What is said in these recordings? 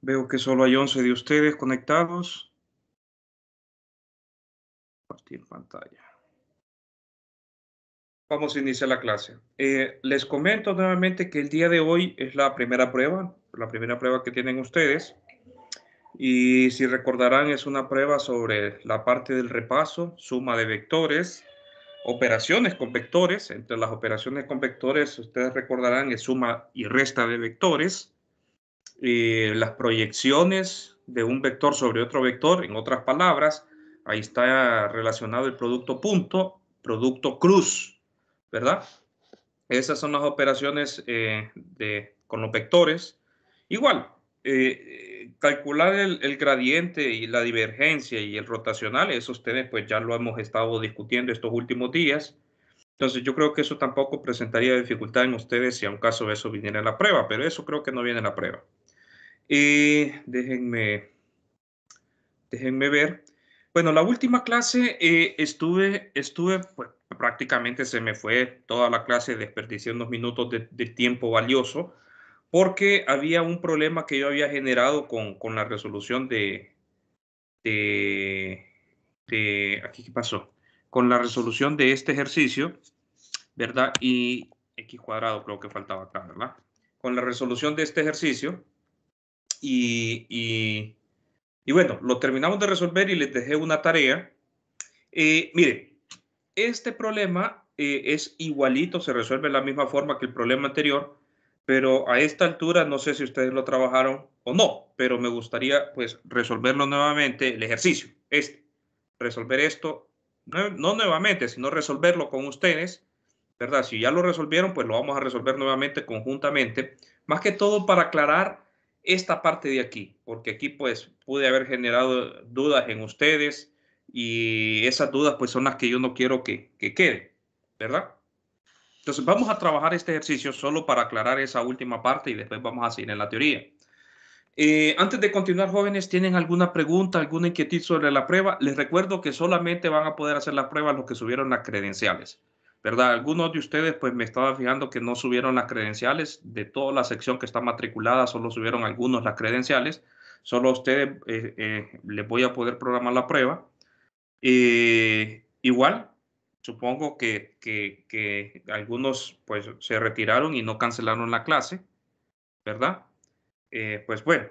Veo que solo hay 11 de ustedes conectados. Compartir pantalla. Vamos a iniciar la clase. Les comento nuevamente que el día de hoy es la primera prueba que tienen ustedes. Y si recordarán, es una prueba sobre la parte del repaso, suma de vectores, operaciones con vectores. Entre las operaciones con vectores, ustedes recordarán, es suma y resta de vectores. Las proyecciones de un vector sobre otro vector, en otras palabras, ahí está relacionado el producto punto, producto cruz, ¿verdad? Esas son las operaciones con los vectores. Igual, calcular el gradiente y la divergencia y el rotacional, eso ustedes pues ya lo hemos estado discutiendo estos últimos días. Entonces yo creo que eso tampoco presentaría dificultad en ustedes si a un caso eso viniera en la prueba, pero eso creo que no viene en la prueba. Déjenme ver. Bueno, la última clase estuve, pues prácticamente se me fue toda la clase, desperdicié unos minutos de tiempo valioso, porque había un problema que yo había generado con la resolución de, aquí, ¿qué pasó? Con la resolución de este ejercicio, ¿verdad? Y x cuadrado creo que faltaba acá, ¿verdad? Con la resolución de este ejercicio y bueno, lo terminamos de resolver y les dejé una tarea. Mire, este problema es igualito, se resuelve de la misma forma que el problema anterior, pero a esta altura no sé si ustedes lo trabajaron o no, pero me gustaría pues resolverlo nuevamente, el ejercicio, resolver esto, no nuevamente, sino resolverlo con ustedes, ¿verdad? Si ya lo resolvieron, pues lo vamos a resolver nuevamente conjuntamente, más que todo para aclarar esta parte de aquí, porque aquí pues pude haber generado dudas en ustedes y esas dudas pues son las que yo no quiero que queden, ¿verdad? Entonces vamos a trabajar este ejercicio solo para aclarar esa última parte y después vamos a seguir en la teoría. Antes de continuar, jóvenes, ¿tienen alguna pregunta, alguna inquietud sobre la prueba? Les recuerdo que solamente van a poder hacer la prueba los que subieron las credenciales, ¿verdad? Algunos de ustedes, pues me estaba fijando que no subieron las credenciales. De toda la sección que está matriculada, solo subieron algunos las credenciales. Solo a ustedes les voy a poder programar la prueba. Igual, supongo que algunos pues se retiraron y no cancelaron la clase, ¿verdad? Pues bueno,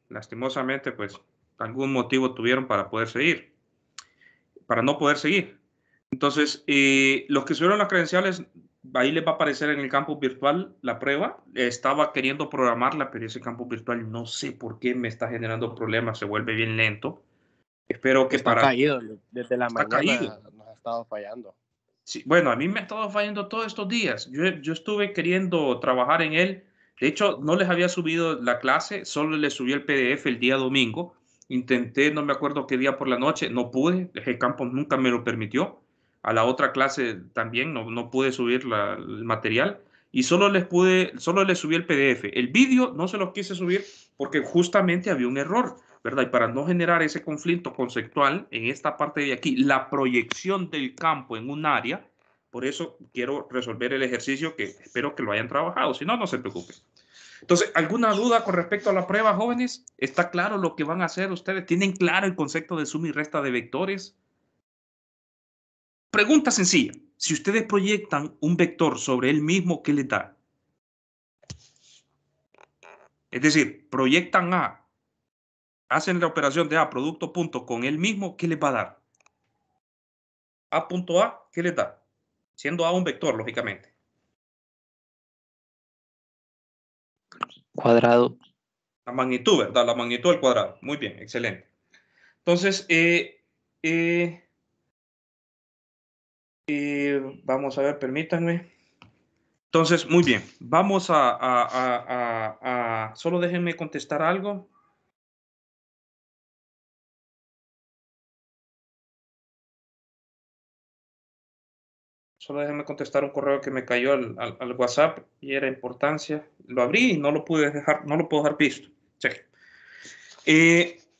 lastimosamente, pues algún motivo tuvieron para poder seguir, para no poder seguir. Entonces, los que subieron las credenciales, ahí les va a aparecer en el campus virtual la prueba. Estaba queriendo programarla, pero ese campus virtual no sé por qué me está generando problemas, se vuelve bien lento. Espero que Está caído, desde la Está caído. mañana nos ha estado fallando. Sí, bueno, a mí me ha estado fallando todos estos días. Yo estuve queriendo trabajar en él. De hecho, no les había subido la clase, solo les subí el PDF el día domingo. Intenté, no me acuerdo qué día por la noche, no pude. El campo nunca me lo permitió. A la otra clase también no pude subir el material y solo les subí el PDF. El vídeo no se los quise subir porque justamente había un error, ¿verdad? Y para no generar ese conflicto conceptual en esta parte de aquí, la proyección del campo en un área, por eso quiero resolver el ejercicio que espero que lo hayan trabajado, si no, no se preocupen. Entonces, ¿alguna duda con respecto a la prueba, jóvenes? ¿Está claro lo que van a hacer ustedes? ¿Tienen claro el concepto de suma y resta de vectores? Pregunta sencilla. Si ustedes proyectan un vector sobre él mismo, ¿qué les da? Es decir, proyectan A, hacen la operación de A, producto punto con él mismo, ¿qué les va a dar? A punto A, ¿qué les da? Siendo A un vector, lógicamente. Cuadrado. La magnitud, ¿verdad? La magnitud al cuadrado. Muy bien, excelente. Entonces, vamos a ver, permítanme. Entonces, muy bien. Vamos solo déjenme contestar algo. Solo déjenme contestar un correo que me cayó al WhatsApp y era importancia. Lo abrí y no lo puedo dejar visto. Sí.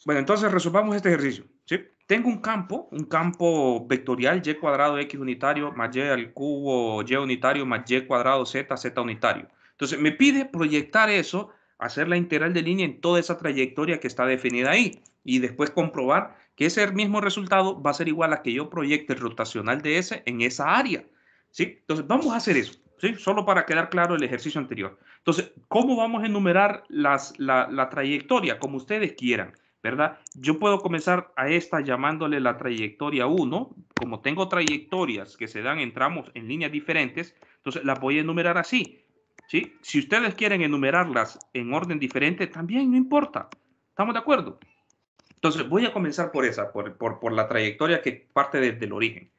Bueno, entonces resolvamos este ejercicio. ¿Sí? Tengo un campo vectorial y cuadrado x unitario más y al cubo y unitario más y cuadrado z unitario. Entonces me pide proyectar eso hacer la integral de línea en toda esa trayectoria que está definida ahí y después comprobar que ese mismo resultado va a ser igual a que yo proyecte el rotacional de S en esa área. ¿Sí? Entonces, vamos a hacer eso, ¿sí? Solo para quedar claro el ejercicio anterior. Entonces, ¿cómo vamos a enumerar la trayectoria? Como ustedes quieran, ¿verdad? Yo puedo comenzar a esta llamándole la trayectoria 1. Como tengo trayectorias que se dan en tramos en líneas diferentes, entonces las voy a enumerar así. ¿Sí? Si ustedes quieren enumerarlas en orden diferente, también no importa. ¿Estamos de acuerdo? Entonces, voy a comenzar por esa, por la trayectoria que parte desde el origen.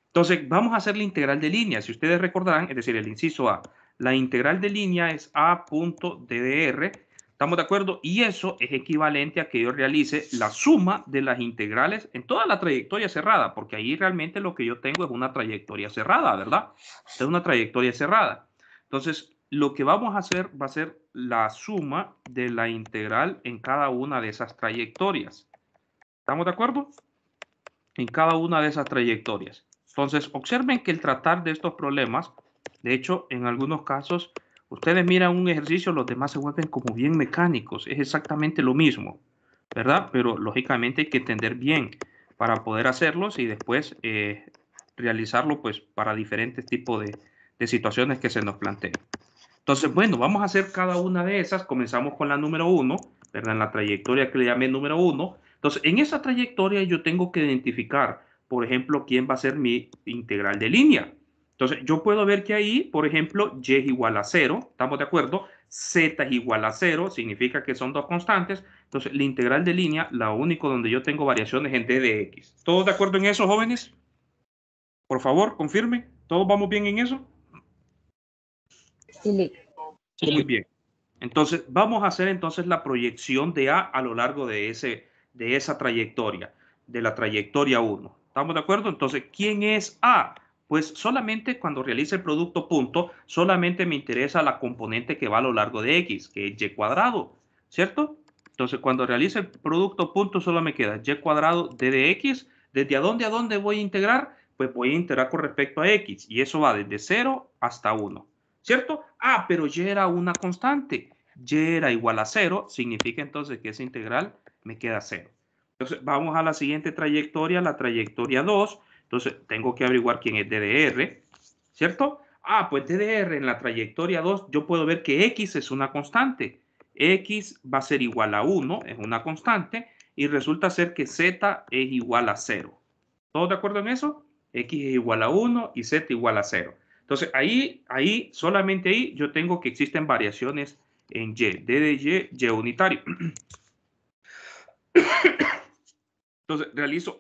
Entonces, vamos a hacer la integral de línea. Si ustedes recordarán, es decir, el inciso A, la integral de línea es A.ddr. ¿Estamos de acuerdo? Y eso es equivalente a que yo realice la suma de las integrales en toda la trayectoria cerrada, porque ahí realmente lo que yo tengo es una trayectoria cerrada, ¿verdad? Es una trayectoria cerrada. Entonces, lo que vamos a hacer va a ser la suma de la integral en cada una de esas trayectorias. ¿Estamos de acuerdo? En cada una de esas trayectorias. Entonces, observen que el tratar de estos problemas, de hecho, en algunos casos, ustedes miran un ejercicio, los demás se vuelven como bien mecánicos. Es exactamente lo mismo, ¿verdad? Pero lógicamente hay que entender bien para poder hacerlos y después realizarlo pues para diferentes tipos de situaciones que se nos planteen. Entonces, bueno, vamos a hacer cada una de esas. Comenzamos con la número 1, ¿verdad? En la trayectoria que le llamé número 1. Entonces, en esa trayectoria yo tengo que identificar, por ejemplo, quién va a ser mi integral de línea. Entonces, yo puedo ver que ahí, por ejemplo, y es igual a 0, ¿estamos de acuerdo? Z es igual a 0, significa que son dos constantes. Entonces, la integral de línea, lo único donde yo tengo variaciones en d de x. ¿Todos de acuerdo en eso, jóvenes? Por favor, confirmen. ¿Todos vamos bien en eso? Sí. Muy bien. Entonces, vamos a hacer entonces la proyección de A lo largo de esa trayectoria, de la trayectoria 1. ¿Estamos de acuerdo? Entonces, ¿quién es A? Pues solamente cuando realice el producto punto, solamente me interesa la componente que va a lo largo de X, que es Y cuadrado, ¿cierto? Entonces, cuando realice el producto punto, solo me queda Y cuadrado D de X. ¿Desde a dónde voy a integrar? Pues voy a integrar con respecto a X, y eso va desde 0 hasta 1. ¿Cierto? Ah, pero y era una constante. Y era igual a 0, significa entonces que esa integral me queda 0. Entonces, vamos a la siguiente trayectoria, la trayectoria 2. Entonces, tengo que averiguar quién es DDR, ¿cierto? Ah, pues DDR en la trayectoria 2, yo puedo ver que X es una constante. X va a ser igual a 1, es una constante, y resulta ser que Z es igual a 0. ¿Todos de acuerdo en eso? X es igual a 1 y Z igual a 0. Entonces, solamente ahí, yo tengo que existen variaciones en Y, D de Y unitario. Entonces, realizo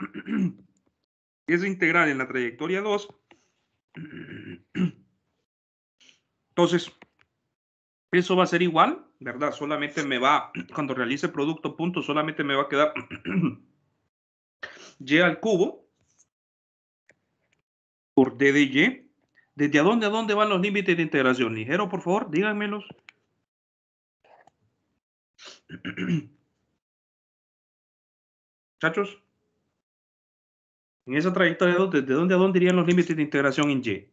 esa integral en la trayectoria 2. Entonces, eso va a ser igual, ¿verdad? Solamente cuando realice producto punto, solamente me va a quedar Y al cubo por D de Y. ¿Desde a dónde van los límites de integración? Ligero, por favor, díganmelos. Muchachos, en esa trayectoria 2, ¿desde dónde a dónde irían los límites de integración en Y?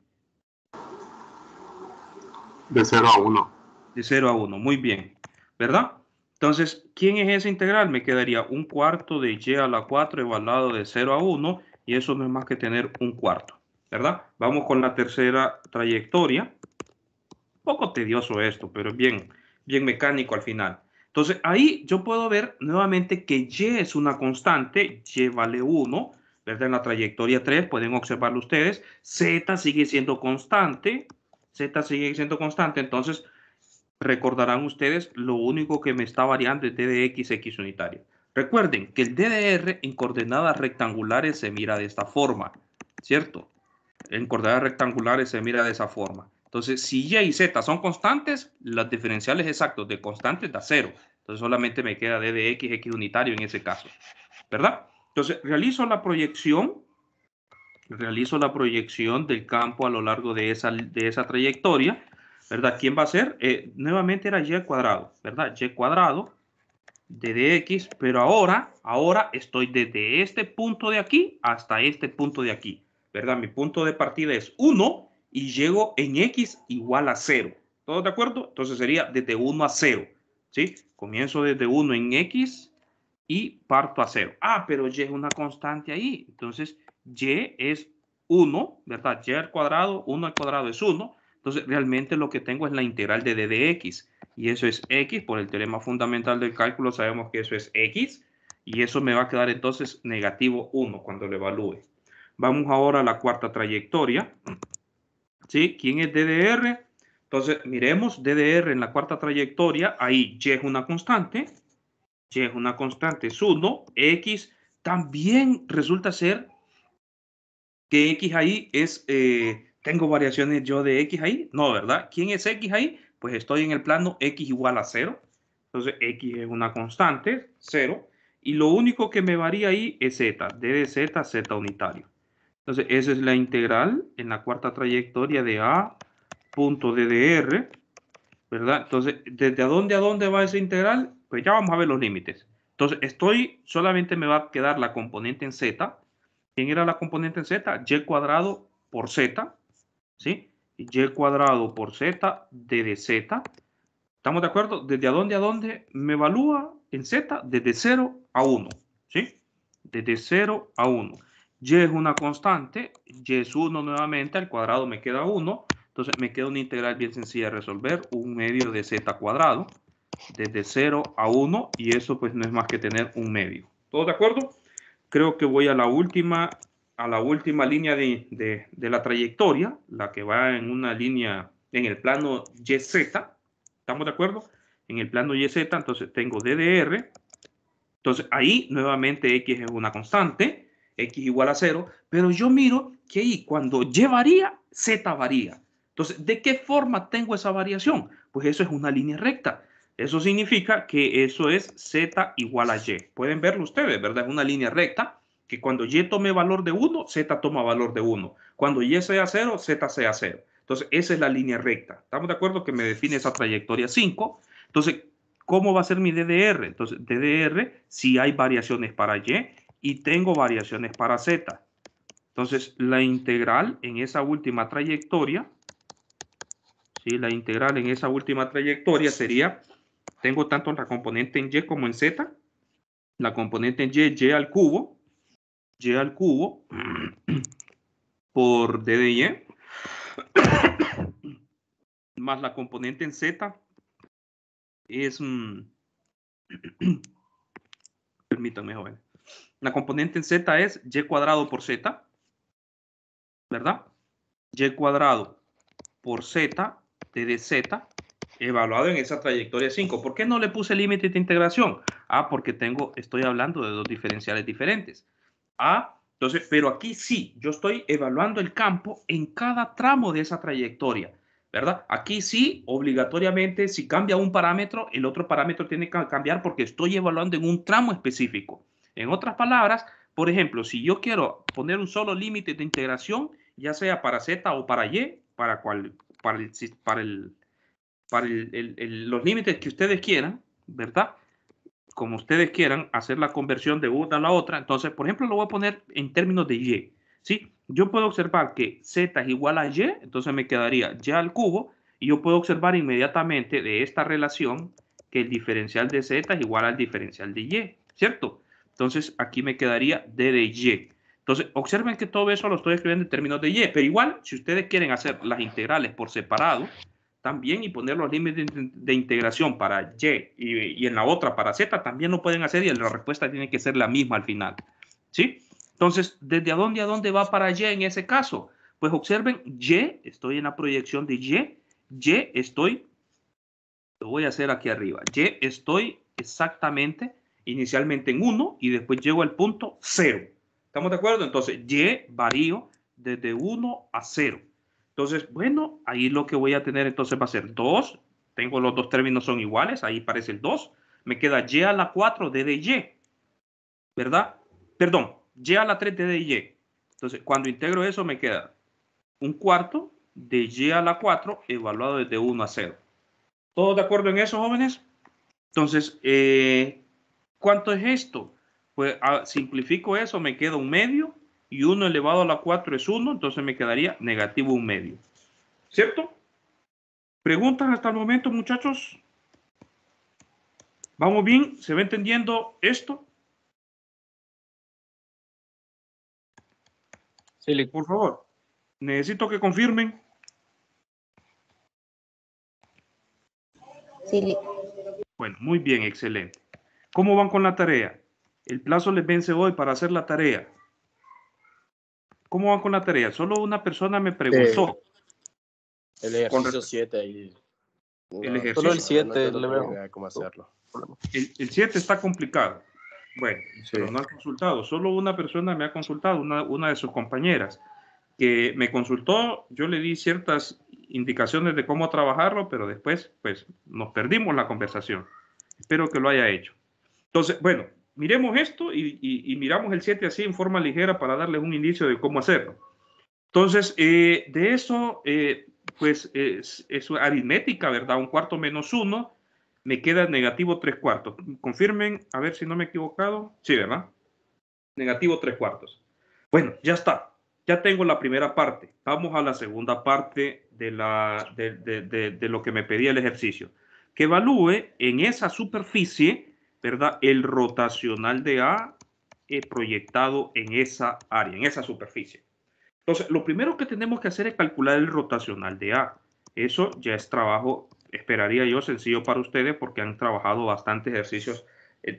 De 0 a 1. De 0 a 1, muy bien, ¿verdad? Entonces, ¿quién es esa integral? Me quedaría un cuarto de Y a la 4 evaluado de 0 a 1, y eso no es más que tener un cuarto, ¿verdad? Vamos con la tercera trayectoria. Un poco tedioso esto, pero es bien mecánico al final. Entonces, ahí yo puedo ver nuevamente que Y es una constante, Y vale 1, ¿verdad? En la trayectoria 3 pueden observarlo ustedes. Z sigue siendo constante, entonces recordarán ustedes, lo único que me está variando es D de X unitario. Recuerden que el DDR en coordenadas rectangulares se mira de esta forma, ¿cierto? En coordenadas rectangulares se mira de esa forma. Entonces, si Y y Z son constantes, los diferenciales exactos de constantes da 0. Entonces, solamente me queda D de X unitario en ese caso, ¿verdad? Entonces, realizo la proyección del campo a lo largo de esa trayectoria, ¿verdad? ¿Quién va a ser? Nuevamente era Y cuadrado, ¿verdad? Y cuadrado de dx, pero ahora estoy desde este punto de aquí hasta este punto de aquí, ¿verdad? Mi punto de partida es 1 y llego en x igual a 0. ¿Todos de acuerdo? Entonces sería desde 1 a 0. ¿sí? Comienzo desde 1 en X y parto a 0. Ah, pero Y es una constante ahí. Entonces, Y es 1, ¿verdad? Y al cuadrado, 1 al cuadrado es 1. Entonces, realmente lo que tengo es la integral de d de x. Y eso es x, por el teorema fundamental del cálculo sabemos que eso es x. Y eso me va a quedar entonces negativo 1 cuando lo evalúe. Vamos ahora a la cuarta trayectoria. ¿Sí? ¿Quién es DDR? Entonces, miremos DDR en la cuarta trayectoria. Ahí Y es una constante. Y es una constante, es 1. X también resulta ser que X ahí es... ¿tengo variaciones yo de X ahí? No, ¿verdad? ¿Quién es X ahí? Pues estoy en el plano X igual a 0. Entonces, X es una constante, 0. Y lo único que me varía ahí es Z. D de Z, Z unitario. Entonces, esa es la integral en la cuarta trayectoria de A punto DDR, ¿verdad? Entonces, ¿desde a dónde va esa integral? Pues ya vamos a ver los límites. Entonces, solamente me va a quedar la componente en Z. ¿Quién era la componente en Z? Y cuadrado por Z, ¿sí? Y cuadrado por Z, D de Z. ¿Estamos de acuerdo? ¿Desde a dónde me evalúa en Z? Desde 0 a 1, ¿sí? Desde 0 a 1. Y es una constante, Y es 1 nuevamente, al cuadrado me queda 1. Entonces me queda una integral bien sencilla de resolver, 1/2 de Z cuadrado, desde 0 a 1, y eso pues no es más que tener 1/2. ¿Todos de acuerdo? Creo que voy a la última línea de la trayectoria, la que va en una línea en el plano YZ. ¿Estamos de acuerdo? En el plano YZ, entonces tengo DDR. Entonces ahí nuevamente X es una constante, X igual a 0, pero yo miro que ahí cuando Y varía, Z varía. Entonces, ¿de qué forma tengo esa variación? Pues eso es una línea recta. Eso significa que eso es Z igual a Y. Pueden verlo ustedes, ¿verdad? Es una línea recta que cuando Y tome valor de 1, Z toma valor de 1. Cuando Y sea 0, Z sea 0. Entonces, esa es la línea recta. ¿Estamos de acuerdo que me define esa trayectoria 5? Entonces, ¿cómo va a ser mi DDR? Entonces, DDR, si hay variaciones para Y tengo variaciones para Z. Entonces, la integral en esa última trayectoria, ¿sí? La integral en esa última trayectoria sería, tengo tanto la componente en Y como en Z. La componente en Y al cubo, por D de Y, más la componente en Z es... permítanme, joven. La componente en Z es Y cuadrado por Z, ¿verdad? Y cuadrado por Z, T de Z, evaluado en esa trayectoria 5. ¿Por qué no le puse límite de integración? Ah, porque estoy hablando de dos diferenciales diferentes. Entonces, pero aquí sí, yo estoy evaluando el campo en cada tramo de esa trayectoria, ¿verdad? Aquí sí, obligatoriamente, si cambia un parámetro, el otro parámetro tiene que cambiar porque estoy evaluando en un tramo específico. En otras palabras, por ejemplo, si yo quiero poner un solo límite de integración, ya sea para Z o para Y, los límites que ustedes quieran, ¿verdad? Como ustedes quieran hacer la conversión de una a la otra. Entonces, por ejemplo, lo voy a poner en términos de Y. ¿Sí? Yo puedo observar que Z es igual a Y, entonces me quedaría Y al cubo, y yo puedo observar inmediatamente de esta relación que el diferencial de Z es igual al diferencial de Y, ¿cierto? Entonces, aquí me quedaría D de Y. Entonces, observen que todo eso lo estoy escribiendo en términos de Y, pero igual, si ustedes quieren hacer las integrales por separado, también y poner los límites de integración para y en la otra para Z, también lo pueden hacer y la respuesta tiene que ser la misma al final. ¿Sí? Entonces, ¿desde a dónde va para Y en ese caso? Pues observen, Y, estoy en la proyección de Y estoy, lo voy a hacer aquí arriba, Y estoy exactamente, inicialmente en 1 y después llego al punto 0. ¿Estamos de acuerdo? Entonces, Y varío desde 1 a 0. Entonces, bueno, ahí lo que voy a tener entonces va a ser 2. Tengo los dos términos son iguales, ahí parece el 2. Me queda Y a la 4 D de Y, ¿verdad? Perdón, Y a la 3 D de Y. Entonces, cuando integro eso me queda un cuarto de Y a la 4 evaluado desde 1 a 0. ¿Todos de acuerdo en eso, jóvenes? Entonces, ¿cuánto es esto? Pues simplifico eso, me queda 1/2 y 1 elevado a la 4 es 1, entonces me quedaría negativo 1/2. ¿Cierto? ¿Preguntas hasta el momento, muchachos? ¿Vamos bien? ¿Se va entendiendo esto? Sí, Por favor, necesito que confirmen. Sí. Bueno, muy bien, excelente. ¿Cómo van con la tarea? El plazo les vence hoy para hacer la tarea. ¿Cómo van con la tarea? Solo una persona me preguntó. el ejercicio 7 ahí. El ejercicio. Solo el No 7 tengo le ni veo. idea de cómo hacerlo. El 7 está complicado. Bueno, Sí. pero no han consultado. Solo una persona me ha consultado, una de sus compañeras, que me consultó. Yo le di ciertas indicaciones de cómo trabajarlo, pero después, pues, nos perdimos la conversación. Espero que lo haya hecho. Entonces, bueno, miremos esto y miramos el 7 así en forma ligera para darles un indicio de cómo hacerlo. Entonces, de eso, pues, es aritmética, ¿verdad? 1/4 menos 1. Me queda negativo 3/4. Confirmen, a ver si no me he equivocado. Sí, ¿verdad? Negativo 3/4. Bueno, ya está. Ya tengo la primera parte. Vamos a la segunda parte de lo que me pedía el ejercicio. Que evalúe en esa superficie, ¿verdad? El rotacional de A proyectado en esa área, en esa superficie. Entonces, lo primero que tenemos que hacer es calcular el rotacional de A. Eso ya es trabajo, esperaría yo, sencillo para ustedes porque han trabajado bastantes ejercicios.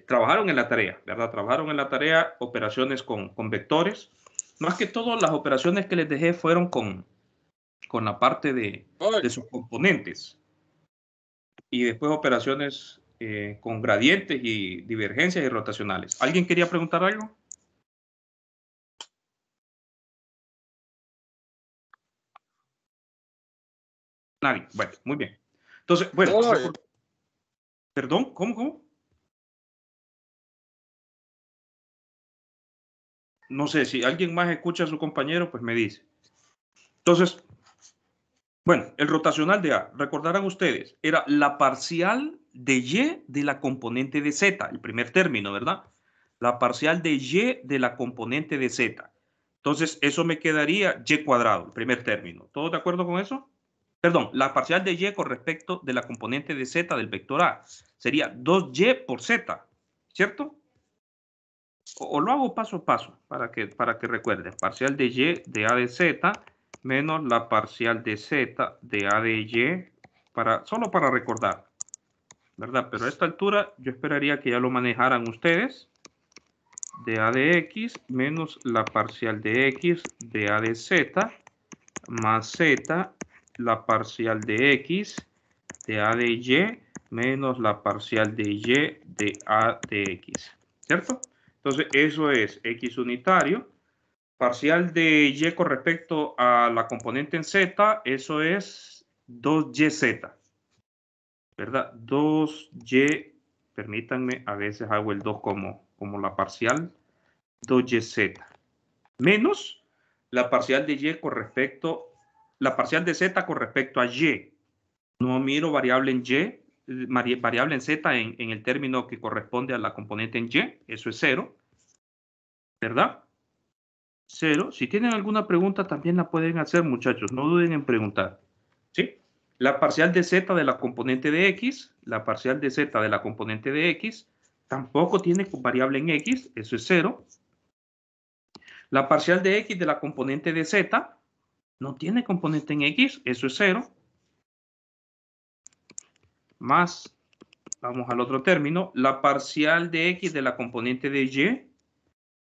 Trabajaron en la tarea, ¿verdad? Trabajaron en la tarea operaciones con vectores. Más que todo, las operaciones que les dejé fueron con la parte de sus componentes. Y después operaciones con gradientes y divergencias y rotacionales. ¿Alguien quería preguntar algo? Nadie. Bueno, muy bien. Entonces, bueno, perdón, ¿cómo? No sé, si alguien más escucha a su compañero, pues me dice. Entonces, bueno, el rotacional de A, recordarán ustedes, era la parcial de Y de la componente de Z, el primer término, ¿verdad? La parcial de Y de la componente de Z. Entonces, eso me quedaría Y cuadrado, el primer término. ¿Todos de acuerdo con eso? Perdón, la parcial de Y con respecto de la componente de Z del vector A sería 2Y por Z, ¿cierto? O lo hago paso a paso para que recuerden. Parcial de Y de A de Z menos la parcial de Z de A de Y, solo para recordar, ¿verdad? Pero a esta altura yo esperaría que ya lo manejaran ustedes. De A de X menos la parcial de X de A de Z más Z, la parcial de X de A de Y menos la parcial de Y de A de X, ¿cierto? Entonces, eso es X unitario. Parcial de Y con respecto a la componente en Z, eso es 2YZ, ¿verdad? 2Y, permítanme, a veces hago el 2 como la parcial, 2YZ, menos la parcial de Y con respecto, la parcial de Z con respecto a Y. No miro variable en Y, variable en Z en el término que corresponde a la componente en Y, eso es 0, ¿verdad? 0. Si tienen alguna pregunta también la pueden hacer, muchachos, no duden en preguntar, ¿sí? La parcial de Z de la componente de X, la parcial de Z de la componente de X, tampoco tiene variable en X, eso es 0. La parcial de X de la componente de Z no tiene componente en X, eso es 0. Más, vamos al otro término, la parcial de X de la componente de Y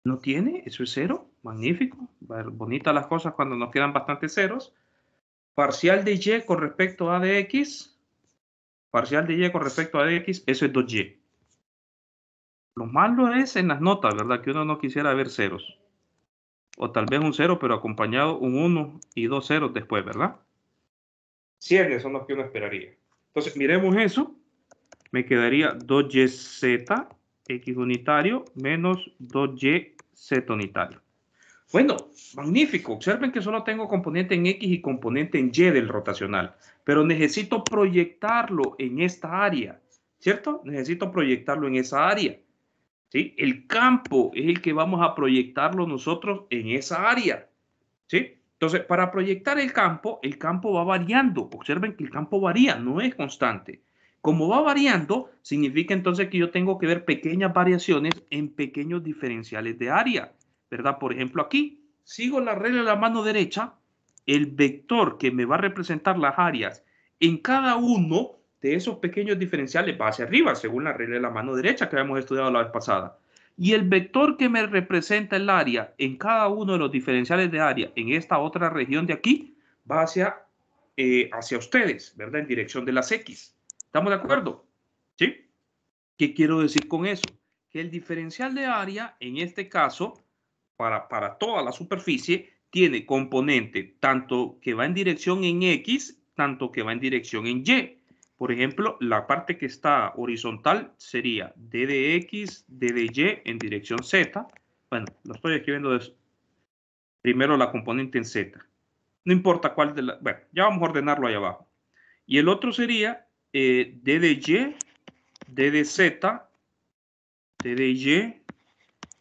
no tiene, eso es 0. Magnífico, bonitas las cosas cuando nos quedan bastantes ceros. Parcial de Y con respecto a de X, parcial de Y con respecto a de X, eso es 2Y. Lo malo es en las notas, ¿verdad? Que uno no quisiera ver ceros. O tal vez un 0, pero acompañado un 1 y 2 ceros después, ¿verdad? 100 son los que uno esperaría. Entonces, miremos eso. Me quedaría 2YZ X unitario menos 2YZ unitario. Bueno, magnífico. Observen que solo tengo componente en X y componente en Y del rotacional, pero necesito proyectarlo en esta área, ¿cierto? Necesito proyectarlo en esa área, ¿sí? El campo es el que vamos a proyectarlo nosotros en esa área, ¿sí? Entonces, para proyectar el campo va variando. Observen que el campo varía, no es constante. Como va variando, significa entonces que yo tengo que ver pequeñas variaciones en pequeños diferenciales de área, ¿verdad? Por ejemplo, aquí sigo la regla de la mano derecha, el vector que me va a representar las áreas en cada uno de esos pequeños diferenciales va hacia arriba, según la regla de la mano derecha que habíamos estudiado la vez pasada. Y el vector que me representa el área en cada uno de los diferenciales de área en esta otra región de aquí va hacia ustedes, ¿verdad? En dirección de las X. ¿Estamos de acuerdo? ¿Sí? ¿Qué quiero decir con eso? Que el diferencial de área, en este caso, para toda la superficie, tiene componente tanto que va en dirección en X, tanto que va en dirección en Y. Por ejemplo, la parte que está horizontal sería d de X, d de Y en dirección Z. Bueno, lo estoy escribiendo primero la componente en Z. No importa cuál de la... Bueno, ya vamos a ordenarlo ahí abajo. Y el otro sería d de Y, d de Z, d de Y,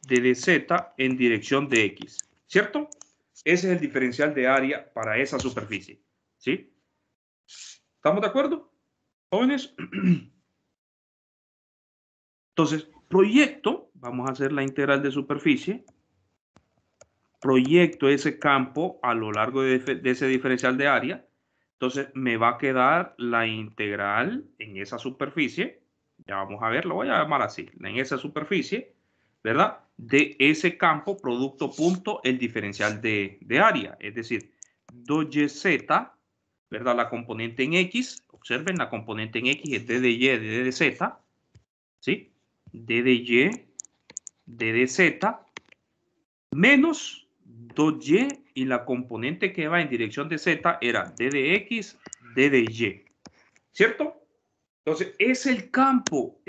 d de Z en dirección de X. ¿Cierto? Ese es el diferencial de área para esa superficie. ¿Sí? ¿Estamos de acuerdo, jóvenes? Entonces, proyecto, vamos a hacer la integral de superficie, proyecto ese campo a lo largo de ese diferencial de área, entonces me va a quedar la integral en esa superficie, ya vamos a ver, lo voy a llamar así, en esa superficie, ¿verdad? De ese campo, producto punto, el diferencial de área, es decir, 2YZ, ¿verdad? La componente en X, observen, la componente en X es d de Y, d de Z, ¿sí? D de Y, d de Z, menos 2y y la componente que va en dirección de z era d de x, d de y. ¿Cierto? Entonces, es el campo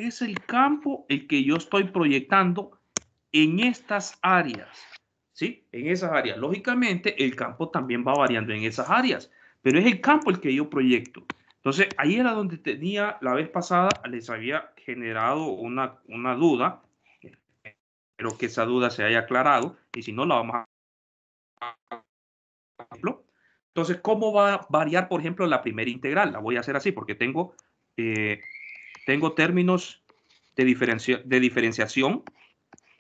el que yo estoy proyectando en estas áreas. ¿Sí? En esas áreas. Lógicamente, el campo también va variando en esas áreas, pero es el campo el que yo proyecto. Entonces, ahí era donde tenía la vez pasada, les había generado una duda. Espero que esa duda se haya aclarado y si no, la vamos a ejemplo. Entonces, ¿cómo va a variar, por ejemplo, la primera integral? La voy a hacer así porque tengo términos de diferenciación,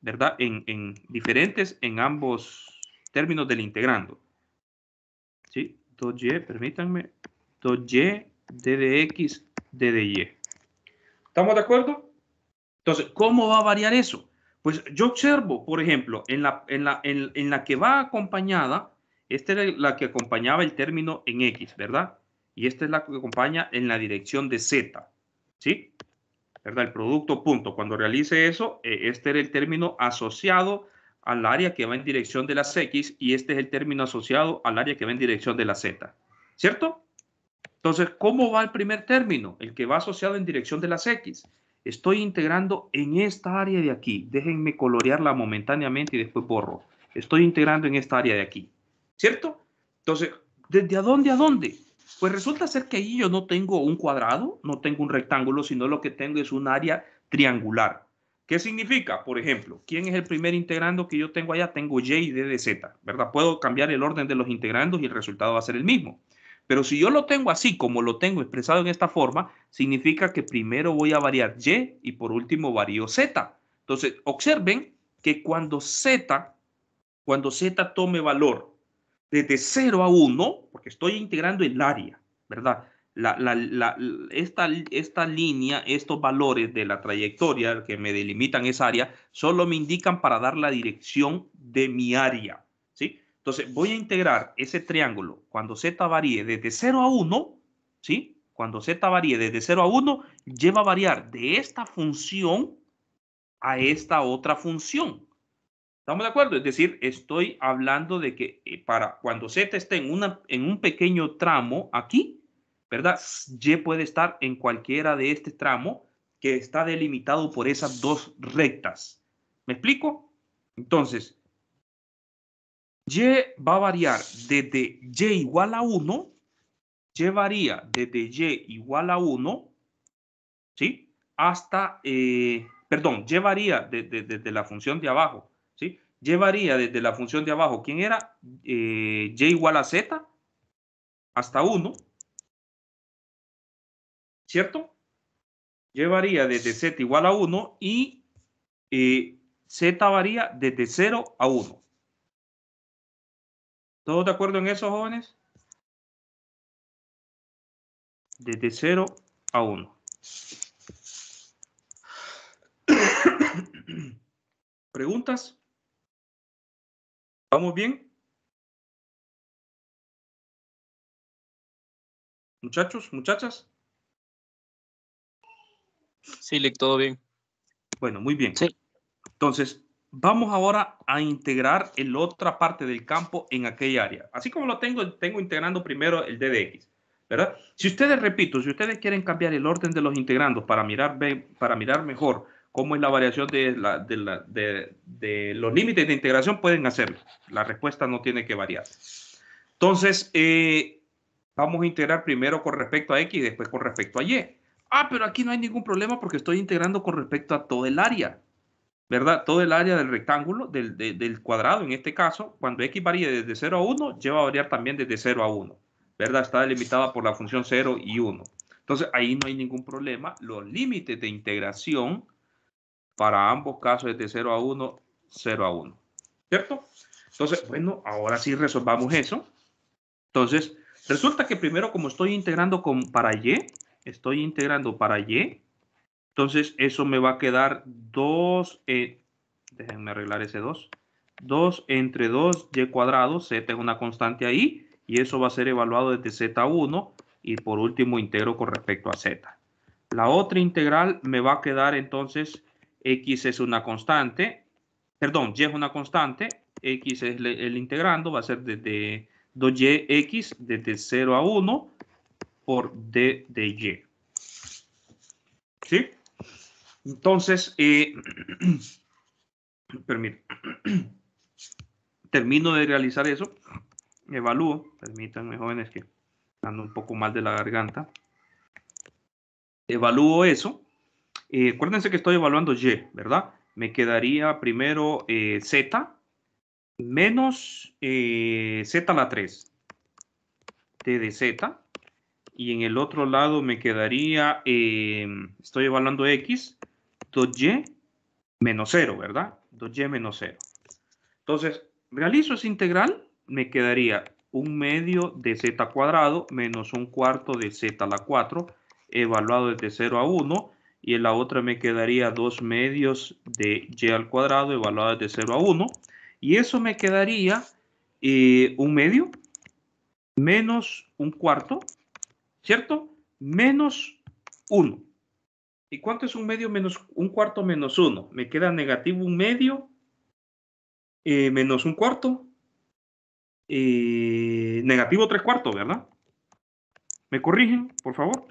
¿verdad? En diferentes en ambos términos del integrando. ¿Sí? 2y, permítanme, 2y, d de x, d de y. ¿Estamos de acuerdo? Entonces, ¿cómo va a variar eso? Pues yo observo, por ejemplo, en la que va acompañada, esta es la que acompañaba el término en X, ¿verdad? Y esta es la que acompaña en la dirección de Z, ¿sí? ¿Verdad? El producto punto. Cuando realice eso, este era el término asociado al área que va en dirección de las X y este es el término asociado al área que va en dirección de la Z, ¿cierto? Entonces, ¿cómo va el primer término? El que va asociado en dirección de las X. Estoy integrando en esta área de aquí. Déjenme colorearla momentáneamente y después borro. Estoy integrando en esta área de aquí. ¿Cierto? Entonces, ¿desde a dónde a dónde? Pues resulta ser que ahí yo no tengo un cuadrado, no tengo un rectángulo, sino lo que tengo es un área triangular. ¿Qué significa? Por ejemplo, ¿quién es el primer integrando que yo tengo allá? Tengo y d de z, ¿verdad? Puedo cambiar el orden de los integrandos y el resultado va a ser el mismo. Pero si yo lo tengo así, como lo tengo expresado en esta forma, significa que primero voy a variar y por último varío z. Entonces, observen que cuando z tome valor desde 0 a 1, porque estoy integrando el área, ¿verdad? Esta línea, estos valores de la trayectoria que me delimitan esa área, solo me indican para dar la dirección de mi área, ¿sí? Entonces, voy a integrar ese triángulo cuando z varíe desde 0 a 1, ¿sí? Cuando z varíe desde 0 a 1, lleva a variar de esta función a esta otra función. ¿Estamos de acuerdo? Es decir, estoy hablando de que para cuando z esté en un pequeño tramo aquí, ¿verdad? Y puede estar en cualquiera de este tramo que está delimitado por esas dos rectas. ¿Me explico? Entonces, y va a variar desde y igual a 1, y varía desde y igual a 1, ¿sí? Hasta, perdón, y varía desde la función de abajo, ¿sí? Y varía desde la función de abajo. ¿Quién era? Y igual a z hasta 1, ¿cierto? Y varía desde z igual a 1 y z varía desde 0 a 1. ¿Todos de acuerdo en eso, jóvenes? Desde 0 a 1. ¿Preguntas? ¿Vamos bien? Muchachos, muchachas. Sí, Lick, todo bien. Bueno, muy bien. Sí. Entonces, vamos ahora a integrar la otra parte del campo en aquella área. Así como lo tengo integrando primero el d de x, ¿verdad? Si ustedes, repito, si ustedes quieren cambiar el orden de los integrandos para mirar mejor cómo es la variación de los límites de integración, pueden hacerlo. La respuesta no tiene que variar. Entonces, vamos a integrar primero con respecto a x y después con respecto a y. Ah, pero aquí no hay ningún problema porque estoy integrando con respecto a todo el área, ¿verdad? Todo el área del rectángulo, del cuadrado, en este caso, cuando x varía desde 0 a 1, lleva a variar también desde 0 a 1, ¿verdad? Está delimitada por la función 0 y 1. Entonces, ahí no hay ningún problema. Los límites de integración para ambos casos es de 0 a 1, 0 a 1, ¿cierto? Entonces, bueno, ahora sí resolvamos eso. Entonces, resulta que primero, como estoy integrando para y, estoy integrando para y, entonces eso me va a quedar 2, déjenme arreglar ese 2, 2 entre 2y cuadrado, z es una constante ahí, y eso va a ser evaluado desde z1, y por último integro con respecto a z. La otra integral me va a quedar entonces, x es una constante, perdón, y es una constante, x es el integrando, va a ser desde 2yx desde 0 a 1 por d de y. ¿Sí? Entonces, termino de realizar eso, evalúo, permítanme jóvenes que ando un poco mal de la garganta, evalúo eso, acuérdense que estoy evaluando y, ¿verdad? Me quedaría primero z menos z a la 3, t de z, y en el otro lado me quedaría, estoy evaluando x, 2y menos 0, ¿verdad? 2y menos 0. Entonces, realizo esa integral, me quedaría 1/2 de z cuadrado menos 1/4 de z a la 4, evaluado desde 0 a 1, y en la otra me quedaría 2/2 de y al cuadrado, evaluado desde 0 a 1, y eso me quedaría 1/2 menos 1/4, ¿cierto? Menos 1. ¿Y cuánto es 1/2 menos 1/4 menos 1? Me queda negativo 1/2 menos 1/4. Negativo 3/4, ¿verdad? ¿Me corrigen, por favor?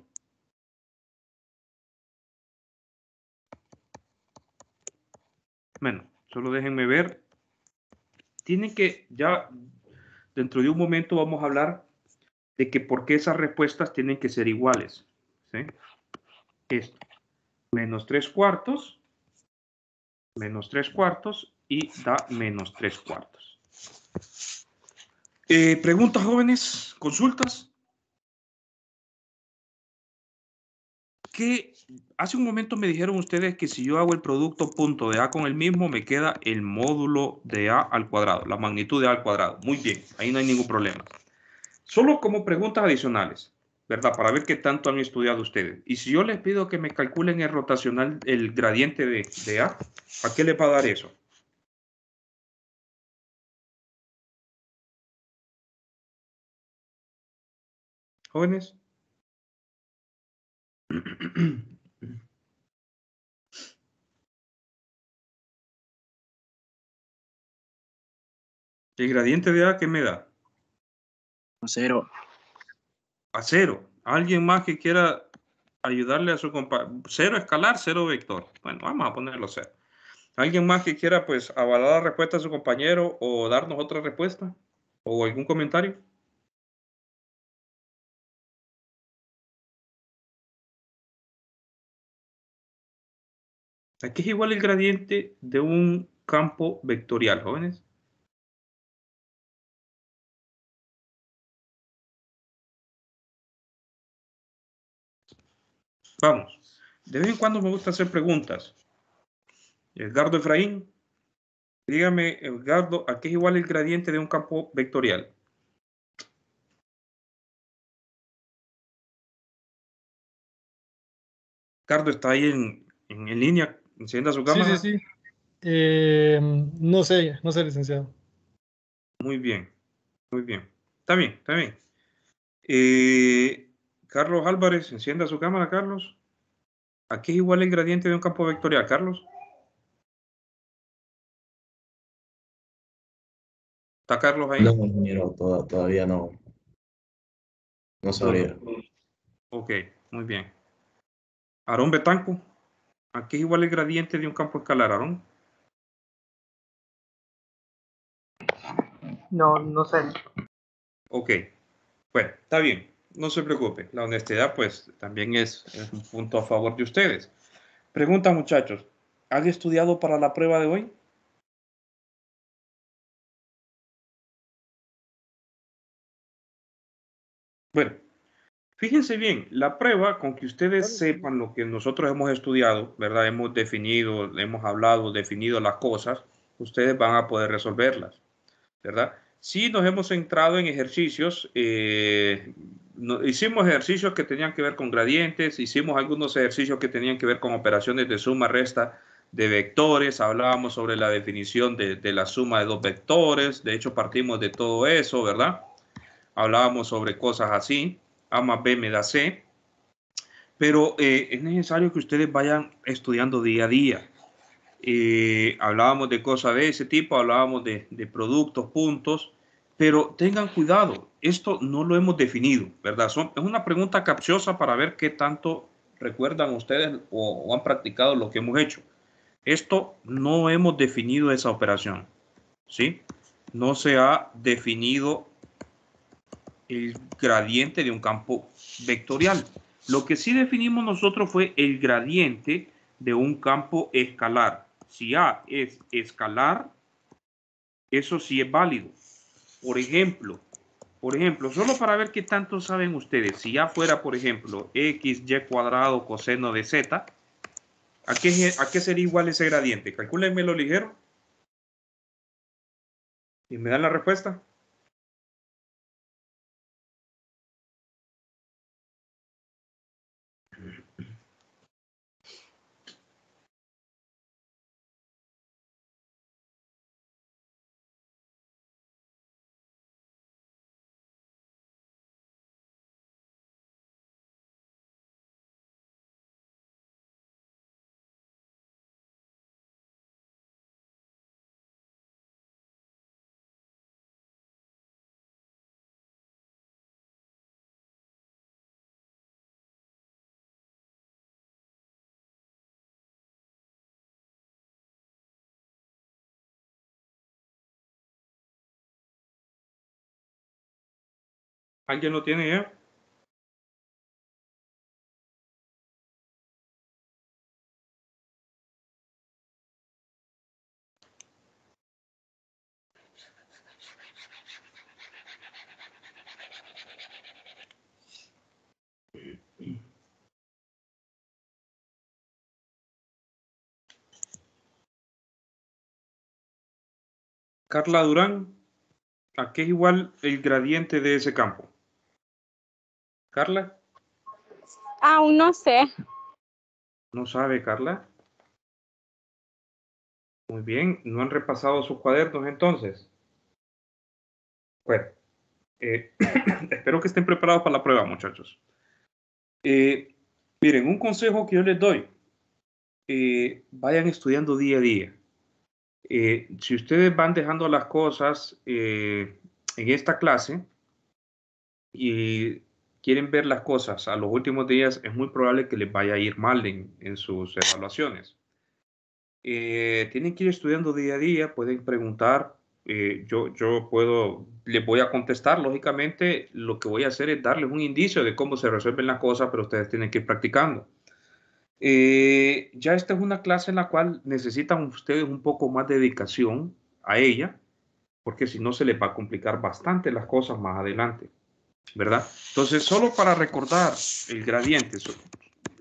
Bueno, solo déjenme ver. Tienen que, ya dentro de un momento vamos a hablar de que por qué esas respuestas tienen que ser iguales. ¿Sí? Esto, menos 3/4, menos 3/4 y da menos 3/4. ¿Preguntas, jóvenes? ¿Consultas? Que hace un momento me dijeron ustedes que si yo hago el producto punto de A con el mismo, me queda el módulo de A al cuadrado, la magnitud de A al cuadrado. Muy bien, ahí no hay ningún problema. Solo como preguntas adicionales, ¿verdad? Para ver qué tanto han estudiado ustedes. Y si yo les pido que me calculen el rotacional, el gradiente de A, ¿a qué le va a dar eso? Jóvenes. ¿El gradiente de A qué me da? 0. A 0. ¿Alguien más que quiera ayudarle a su compañero? 0 escalar, 0 vector. Bueno, vamos a ponerlo 0. ¿Alguien más que quiera pues avalar la respuesta de su compañero o darnos otra respuesta? ¿O algún comentario? Aquí es igual el gradiente de un campo vectorial, jóvenes. Vamos. De vez en cuando me gusta hacer preguntas. Edgardo Efraín, dígame, Edgardo, ¿a qué es igual el gradiente de un campo vectorial? Edgardo está ahí en línea. Encienda su cámara. Sí. No sé, licenciado. Muy bien, muy bien. Está bien, está bien. Carlos Álvarez, encienda su cámara, Carlos. ¿A qué es igual el gradiente de un campo vectorial, Carlos? ¿Está Carlos ahí? No, ingeniero, todavía no. No sabría. Ok, muy bien. Aarón Betanco, ¿a qué es igual el gradiente de un campo escalar, Aarón? No sé. Ok, bueno, está bien, no se preocupe. La honestidad, pues, también es un punto a favor de ustedes. Pregunta, muchachos, ¿han estudiado para la prueba de hoy? Bueno, fíjense bien, la prueba, con que ustedes sepan lo que nosotros hemos estudiado, ¿verdad? Hemos definido, hemos hablado, definido las cosas, ustedes van a poder resolverlas, ¿verdad? Sí nos hemos centrado en ejercicios, hicimos ejercicios que tenían que ver con gradientes, hicimos algunos ejercicios que tenían que ver con operaciones de suma, resta de vectores, hablábamos sobre la definición de la suma de dos vectores, de hecho partimos de todo eso, ¿verdad? Hablábamos sobre cosas así, A más B me da C, pero es necesario que ustedes vayan estudiando día a día. Hablábamos de cosas de ese tipo, hablábamos de productos, puntos, pero tengan cuidado, esto no lo hemos definido, ¿verdad? Es una pregunta capciosa para ver qué tanto recuerdan ustedes o han practicado lo que hemos hecho. Esto no hemos definido esa operación, ¿sí? No se ha definido el gradiente de un campo vectorial. Lo que sí definimos nosotros fue el gradiente de un campo escalar. Si A es escalar, eso sí es válido. Por ejemplo, solo para ver qué tanto saben ustedes, si A fuera, por ejemplo, x, y cuadrado coseno de z, ¿a qué sería igual ese gradiente? Calcúlenmelo ligero. ¿Y me dan la respuesta? ¿Alguien lo tiene ya? Carla Durán, ¿a qué es igual el gradiente de ese campo? Carla, Aún no sé. ¿no sabe, Carla? Muy bien, ¿no han repasado sus cuadernos entonces? Bueno, espero que estén preparados para la prueba, muchachos. Miren, un consejo que yo les doy, vayan estudiando día a día. Si ustedes van dejando las cosas en esta clase y quieren ver las cosas a los últimos días, es muy probable que les vaya a ir mal en sus evaluaciones. Tienen que ir estudiando día a día, pueden preguntar, les voy a contestar, lógicamente lo que voy a hacer es darles un indicio de cómo se resuelven las cosas, pero ustedes tienen que ir practicando. Ya esta es una clase en la cual necesitan ustedes un poco más de dedicación a ella, porque si no se les va a complicar bastante las cosas más adelante, ¿verdad? Entonces, solo para recordar el gradiente,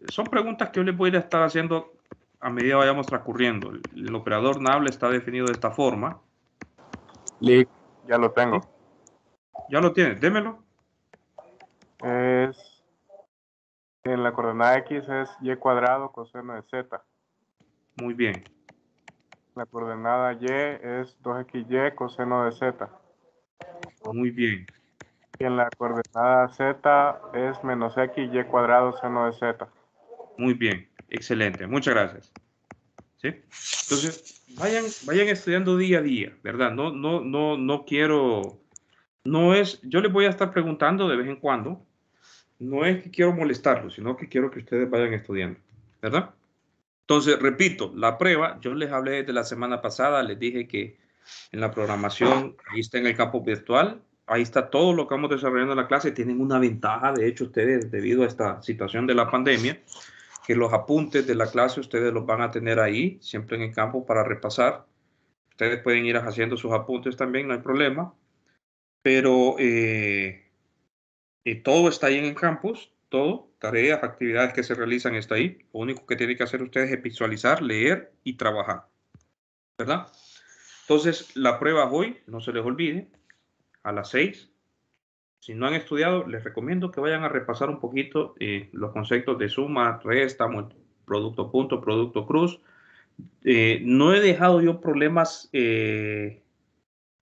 son preguntas que yo les voy a estar haciendo a medida que vayamos transcurriendo. El operador nable está definido de esta forma. Lick, ya lo tengo. Ya lo tiene, démelo. Es, en la coordenada X es Y cuadrado coseno de Z. Muy bien. La coordenada Y es 2XY coseno de Z. Muy bien. Y en la coordenada Z es menos X, Y cuadrado seno de Z. Muy bien. Excelente. Muchas gracias. ¿Sí? Entonces, vayan estudiando día a día, ¿verdad? No quiero, no es, yo les voy a estar preguntando de vez en cuando, no es que quiero molestarlos, sino que quiero que ustedes vayan estudiando, ¿verdad? Entonces, repito, la prueba, yo les hablé desde la semana pasada, les dije que en la programación, ahí está en el campo virtual, ahí está todo lo que vamos desarrollando en la clase, tienen una ventaja, de hecho, ustedes, debido a esta situación de la pandemia, que los apuntes de la clase ustedes los van a tener ahí, siempre en el campo para repasar. Ustedes pueden ir haciendo sus apuntes también, no hay problema. Pero todo está ahí en el campus, todo, tareas, actividades que se realizan está ahí. Lo único que tienen que hacer ustedes es visualizar, leer y trabajar, ¿verdad? Entonces, la prueba hoy, no se les olvide, a las 6. Si no han estudiado, les recomiendo que vayan a repasar un poquito los conceptos de suma, resta, producto punto, producto cruz. No he dejado yo problemas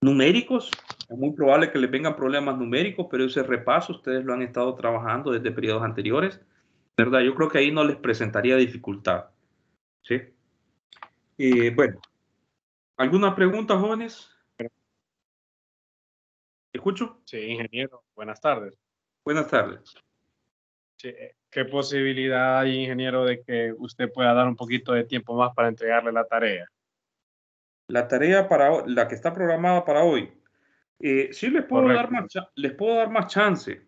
numéricos. Es muy probable que les vengan problemas numéricos, pero ese repaso ustedes lo han estado trabajando desde periodos anteriores, ¿verdad? Yo creo que ahí no les presentaría dificultad, ¿sí? Bueno, ¿alguna pregunta, jóvenes? ¿Escucho? Sí, ingeniero. Buenas tardes. Buenas tardes. Sí, ¿qué posibilidad hay, ingeniero, de que usted pueda dar un poquito de tiempo más para entregarle la tarea? La tarea para la que está programada para hoy, sí les puedo Correcto. dar más chance,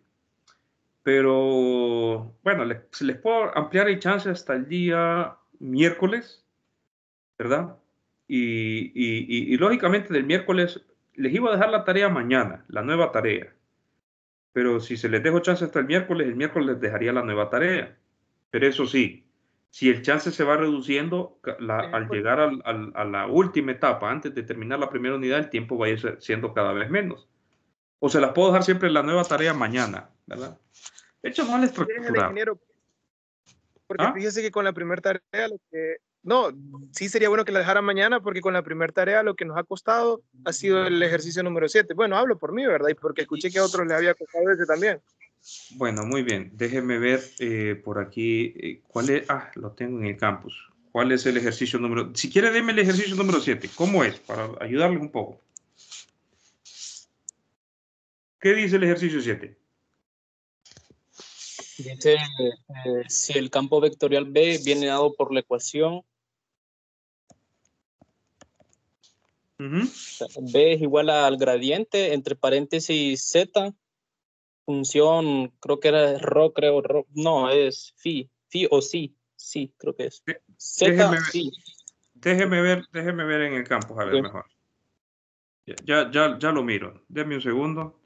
pero bueno, les puedo ampliar el chance hasta el día miércoles, ¿verdad? Y lógicamente del miércoles les iba a dejar la tarea mañana, la nueva tarea. Pero si se les dejo chance hasta el miércoles les dejaría la nueva tarea. Pero eso sí, si el chance se va reduciendo al llegar a la última etapa, antes de terminar la primera unidad, el tiempo va a ir siendo cada vez menos. O se las puedo dejar siempre la nueva tarea mañana, ¿verdad? De hecho, no la estructura. Ingeniero, porque ¿Ah? fíjese que con la primera tarea, no, sí sería bueno que la dejara mañana, porque con la primera tarea lo que nos ha costado ha sido el ejercicio número 7. Bueno, hablo por mí, ¿verdad? Y porque escuché que a otros les había costado ese también. Bueno, muy bien. Déjenme ver por aquí cuál es. Ah, lo tengo en el campus. ¿Cuál es el ejercicio número? Si quiere, deme el ejercicio número 7. ¿Cómo es? Para ayudarles un poco. ¿Qué dice el ejercicio 7? Dice, si el campo vectorial B viene dado por la ecuación B es igual al gradiente, entre paréntesis Z, función, creo que era rho, no, es phi o sí, creo que es. Z, phi. Déjeme ver en el campus, a ver mejor. Ya lo miro. Denme un segundo.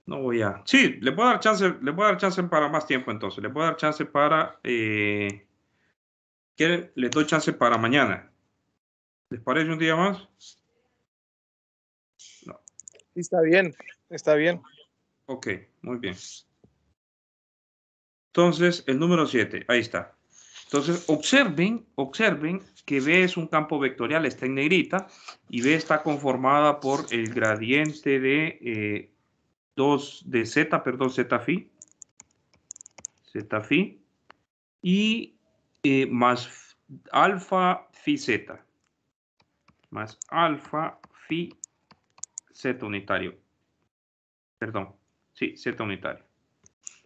No voy a. Sí, le puedo dar chance para más tiempo entonces. Le puedo dar chance para. ¿Quieren? Les doy chance para mañana. ¿Les parece un día más? No. Está bien, está bien. Ok, muy bien. Entonces, el número 7, ahí está. Entonces, observen que B es un campo vectorial, está en negrita, y B está conformada por el gradiente de Z phi, y más alfa phi Z, más alfa phi Z unitario. Perdón, sí, Z unitario.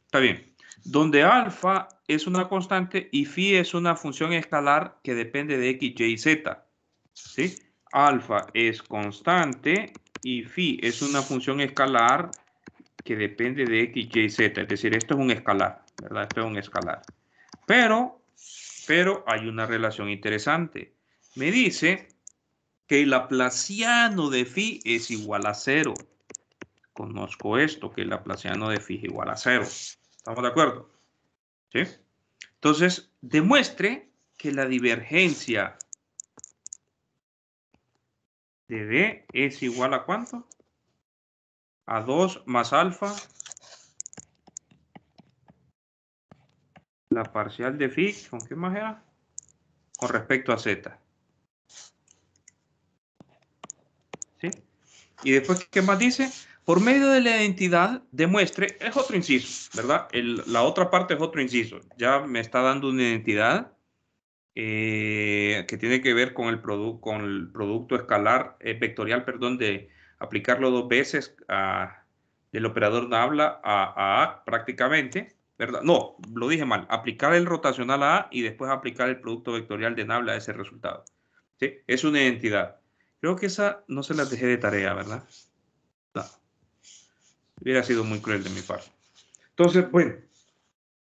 Está bien. Donde alfa es una constante y phi es una función escalar que depende de x, y, z. ¿Sí? Alfa es constante y phi es una función escalar que depende de x, y, z. Es decir, esto es un escalar, ¿verdad? Esto es un escalar. Pero hay una relación interesante. Me dice que el laplaciano de phi es igual a 0. Conozco esto, que el laplaciano de phi es igual a 0. ¿Estamos de acuerdo? ¿Sí? Entonces, demuestre que la divergencia de B es igual a ¿cuánto? A 2 más alfa, la parcial de phi, ¿con qué más era? Con respecto a z. ¿Sí? Y después, ¿qué más dice? Por medio de la identidad, demuestre, es otro inciso, ¿verdad? La otra parte es otro inciso. Ya me está dando una identidad que tiene que ver con el producto escalar, vectorial, perdón, de aplicarlo 2 veces del operador nabla a A prácticamente, ¿verdad? No, lo dije mal. Aplicar el rotacional a A y después aplicar el producto vectorial de nabla a ese resultado. ¿Sí? Es una identidad. Creo que esa no se las dejé de tarea, ¿verdad? No. Hubiera sido muy cruel de mi parte. Entonces, bueno,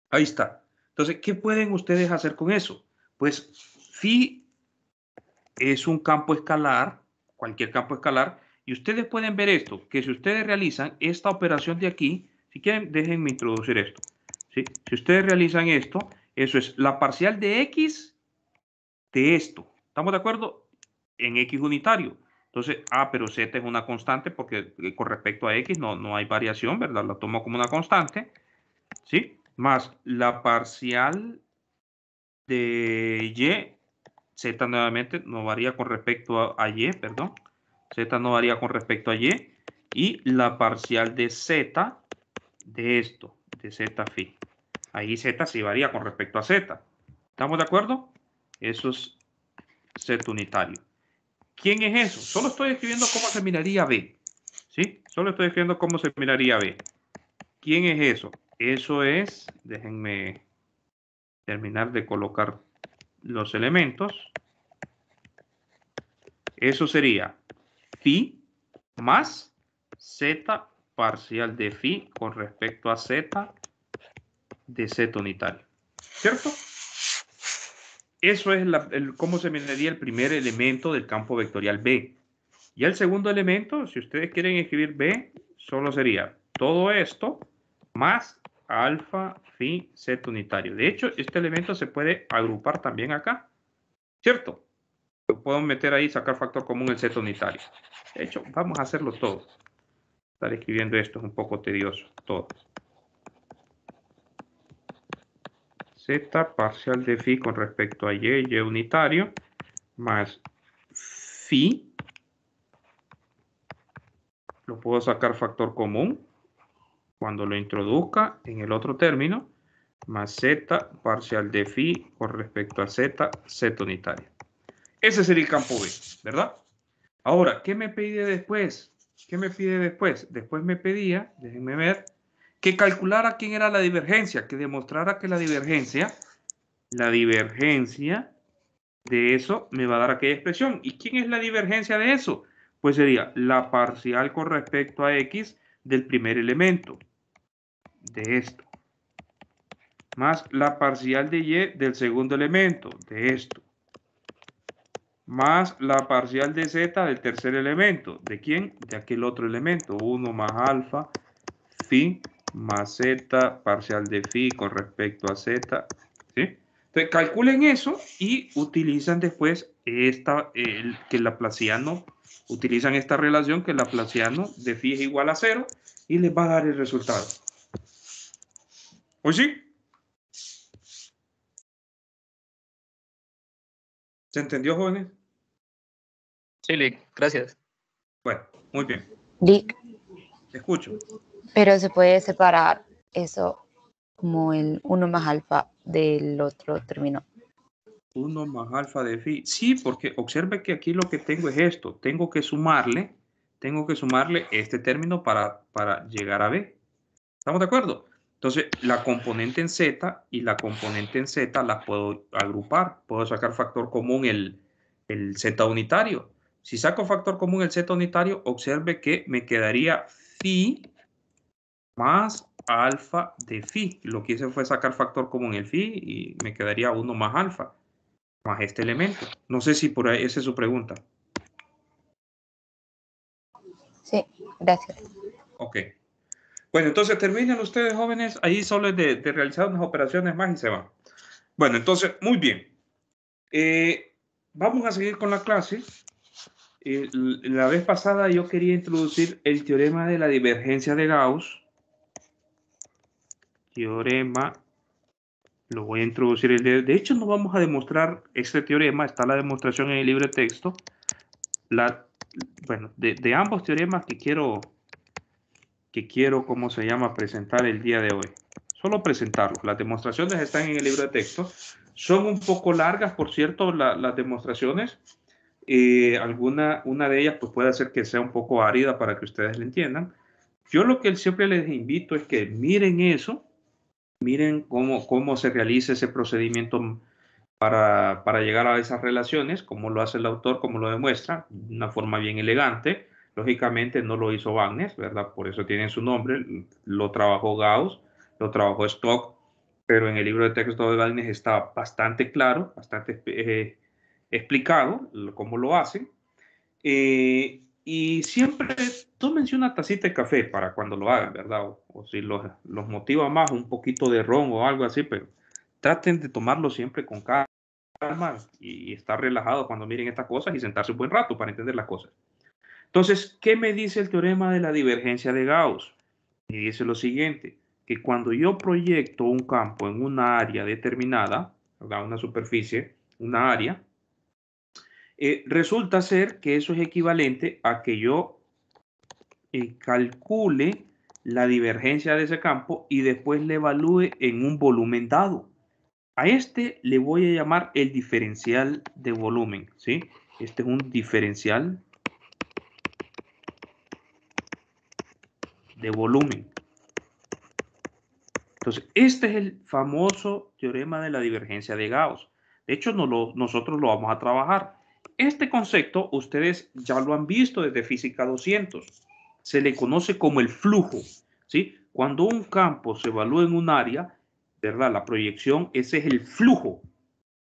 ahí está. Entonces, ¿qué pueden ustedes hacer con eso? Pues phi es un campo escalar, cualquier campo escalar, y ustedes pueden ver esto, que si ustedes realizan esta operación de aquí, si quieren, déjenme introducir esto. ¿Sí? Si ustedes realizan esto, eso es la parcial de x de esto. ¿Estamos de acuerdo? En x unitario. Entonces, pero z es una constante porque con respecto a x no hay variación, ¿verdad? La tomo como una constante. ¿Sí? Más la parcial de y, z nuevamente no varía con respecto a y, perdón. Z no varía con respecto a y. Y la parcial de z de esto, de z phi. Ahí z sí varía con respecto a z. ¿Estamos de acuerdo? Eso es z unitario. ¿Quién es eso? Solo estoy escribiendo cómo se miraría B. ¿Sí? Solo estoy escribiendo cómo se miraría B. ¿Quién es eso? Eso es, déjenme terminar de colocar los elementos. Eso sería phi más z parcial de phi con respecto a z de z unitario. ¿Cierto? Eso es cómo se mediría el primer elemento del campo vectorial B. Y el segundo elemento, si ustedes quieren escribir B, solo sería todo esto más alfa phi z unitario. De hecho, este elemento se puede agrupar también acá. ¿Cierto? Lo puedo meter ahí y sacar factor común el z unitario. De hecho, vamos a hacerlo todo. Estar escribiendo esto es un poco tedioso. Todo. Z parcial de phi con respecto a y unitario, más phi. Lo puedo sacar factor común cuando lo introduzca en el otro término, más z parcial de phi con respecto a z unitario. Ese sería el campo B, ¿verdad? Ahora, ¿qué me pide después? ¿Qué me pide después? Después me pedía, déjenme ver, que calculara quién era la divergencia, que demostrara que la divergencia de eso me va a dar aquella expresión. ¿Y quién es la divergencia de eso? Pues sería la parcial con respecto a x del primer elemento, de esto, más la parcial de y del segundo elemento, de esto, más la parcial de z del tercer elemento. ¿De quién? De aquel otro elemento. 1 más alfa phi más z parcial de phi con respecto a z. ¿Sí? Entonces calculen eso y utilizan después que el laplaciano, utilizan esta relación que el laplaciano de phi es igual a 0 y les va a dar el resultado. ¿O sí? ¿Se entendió, jóvenes? Sí, Lick, gracias. Bueno, muy bien. Lick, Te escucho. pero se puede separar eso como el 1 más alfa del otro término. 1 más alfa de phi. Sí, porque observe que aquí lo que tengo es esto. Tengo que sumarle este término para llegar a B. ¿Estamos de acuerdo? Entonces, la componente en Z y la componente en Z las puedo agrupar. Puedo sacar factor común el Z unitario. Si saco factor común el Z unitario, observe que me quedaría phi más alfa de phi. Lo que hice fue sacar factor común el phi y me quedaría 1 más alfa, más este elemento. No sé si por ahí esa es su pregunta. Sí, gracias. Ok. Bueno, entonces terminen ustedes, jóvenes. Ahí solo es de realizar unas operaciones más y se van. Bueno, entonces, muy bien. Vamos a seguir con la clase. La vez pasada yo quería introducir el teorema de la divergencia de Gauss. Teorema, lo voy a introducir. De hecho, no vamos a demostrar este teorema. Está la demostración en el libro de texto. Bueno, de ambos teoremas que quiero, ¿cómo se llama?, presentar el día de hoy. Solo presentarlos. Las demostraciones están en el libro de texto. Son un poco largas, por cierto, las demostraciones. Una de ellas pues puede ser que sea un poco árida para que ustedes lo entiendan. Yo lo que siempre les invito es que miren eso, miren cómo se realiza ese procedimiento para llegar a esas relaciones, cómo lo hace el autor, cómo lo demuestra, de una forma bien elegante. Lógicamente no lo hizo Wagner, ¿verdad? Por eso tiene su nombre, lo trabajó Gauss, lo trabajó Stock, pero en el libro de texto de Wagner está bastante claro, bastante explicado cómo lo hacen. Y siempre tómense una tacita de café para cuando lo hagan, ¿verdad? O si los motiva más, un poquito de ron o algo así, pero traten de tomarlo siempre con calma y estar relajados cuando miren estas cosas y sentarse un buen rato para entender las cosas. Entonces, ¿qué me dice el teorema de la divergencia de Gauss? Me dice lo siguiente, que cuando yo proyecto un campo en una área determinada, ¿verdad?, una superficie, una área, resulta ser que eso es equivalente a que yo calcule la divergencia de ese campo y después le evalúe en un volumen dado. A este le voy a llamar el diferencial de volumen, ¿sí? Este es un diferencial de volumen. Entonces, este es el famoso teorema de la divergencia de Gauss. De hecho, nosotros lo vamos a trabajar. Este concepto ustedes ya lo han visto desde Física 200. Se le conoce como el flujo, ¿sí? Cuando un campo se evalúa en un área, ¿verdad?, la proyección, ese es el flujo,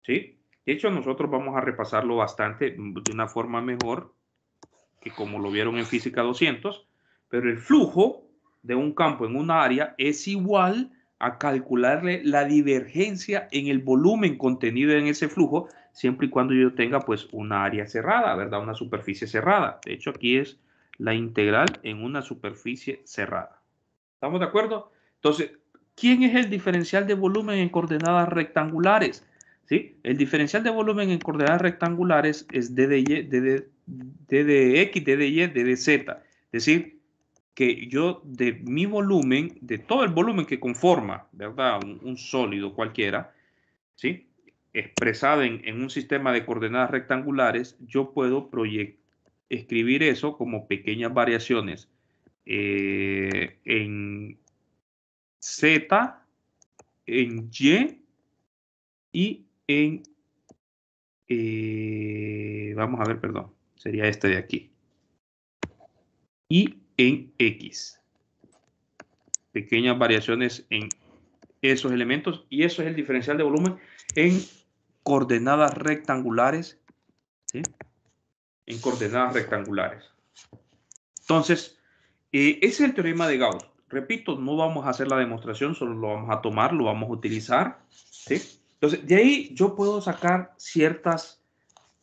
¿sí? De hecho, nosotros vamos a repasarlo bastante de una forma mejor que como lo vieron en Física 200, pero el flujo de un campo en una área es igual a calcularle la divergencia en el volumen contenido en ese flujo, siempre y cuando yo tenga pues una área cerrada, ¿verdad? Una superficie cerrada. De hecho, aquí es la integral en una superficie cerrada. ¿Estamos de acuerdo? Entonces, ¿quién es el diferencial de volumen en coordenadas rectangulares? ¿Sí? El diferencial de volumen en coordenadas rectangulares es d de y, d de x, d de y, d de z. Es decir, que yo de mi volumen, de todo el volumen que conforma, ¿verdad?, un sólido cualquiera, ¿sí?, expresado en un sistema de coordenadas rectangulares, yo puedo escribir eso como pequeñas variaciones en Z, en Y en, vamos a ver, perdón, sería este de aquí, y en X. Pequeñas variaciones en esos elementos, y eso es el diferencial de volumen en coordenadas rectangulares, ¿sí?, en coordenadas rectangulares. Entonces, ese es el teorema de Gauss. Repito, no vamos a hacer la demostración, solo lo vamos a tomar, lo vamos a utilizar, ¿sí? Entonces, de ahí yo puedo sacar ciertas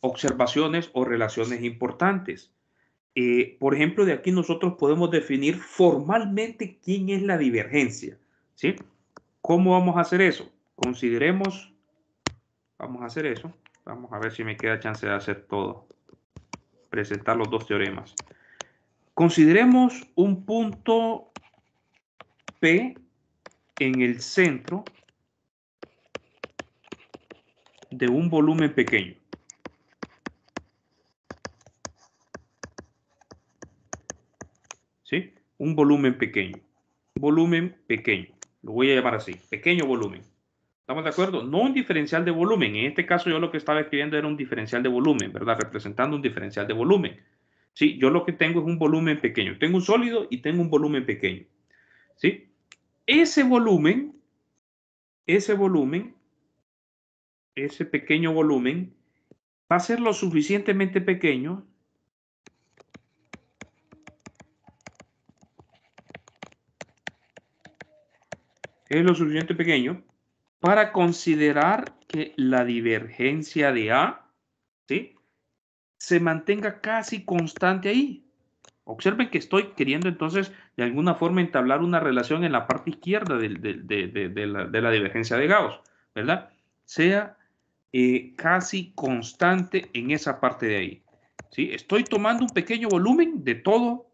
observaciones o relaciones importantes. Por ejemplo, de aquí nosotros podemos definir formalmente quién es la divergencia, ¿sí? ¿Cómo vamos a hacer eso? Consideremos, vamos a hacer eso. Vamos a ver si me queda chance de hacer todo. Presentar los dos teoremas. Consideremos un punto P en el centro de un volumen pequeño. ¿Sí? Un volumen pequeño. Volumen pequeño. Lo voy a llamar así. Pequeño volumen. ¿Estamos de acuerdo? No un diferencial de volumen. En este caso yo lo que estaba escribiendo era un diferencial de volumen, ¿verdad? Representando un diferencial de volumen. ¿Sí? Yo lo que tengo es un volumen pequeño. Tengo un sólido y tengo un volumen pequeño. ¿Sí? Ese pequeño volumen va a ser lo suficientemente pequeño es lo suficiente pequeño para considerar que la divergencia de A, ¿sí?, se mantenga casi constante ahí. Observen que estoy queriendo entonces de alguna forma entablar una relación en la parte izquierda de la divergencia de Gauss, ¿verdad? Sea casi constante en esa parte de ahí. ¿Sí? Estoy tomando un pequeño volumen de todo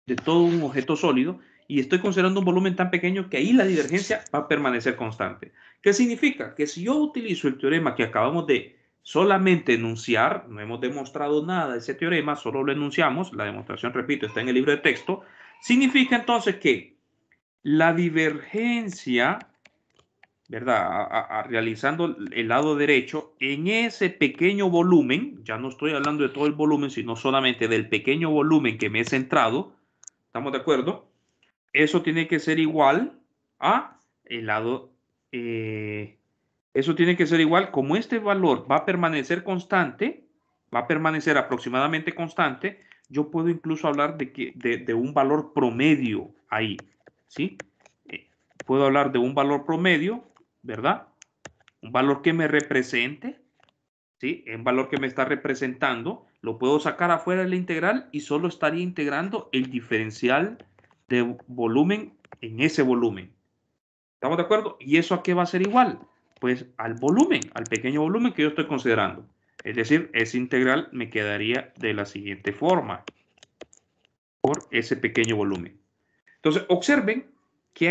un objeto sólido y estoy considerando un volumen tan pequeño que ahí la divergencia va a permanecer constante. ¿Qué significa? Que si yo utilizo el teorema que acabamos de solamente enunciar, no hemos demostrado nada de ese teorema, solo lo enunciamos, la demostración, repito, está en el libro de texto, significa entonces que la divergencia, ¿verdad? Realizando el lado derecho, en ese pequeño volumen, ya no estoy hablando de todo el volumen, sino solamente del pequeño volumen que me he centrado, ¿estamos de acuerdo? Eso tiene que ser igual a el lado, eso tiene que ser igual, como este valor va a permanecer constante, va a permanecer aproximadamente constante, yo puedo incluso hablar de un valor promedio ahí, ¿sí? Puedo hablar de un valor promedio, ¿verdad? Un valor que me represente, ¿sí? Un valor que me está representando, lo puedo sacar afuera de la integral y solo estaría integrando el diferencial de volumen en ese volumen. ¿Estamos de acuerdo? ¿Y eso a qué va a ser igual? Pues al volumen, al pequeño volumen que yo estoy considerando. Es decir, esa integral me quedaría de la siguiente forma, por ese pequeño volumen. Entonces, observen que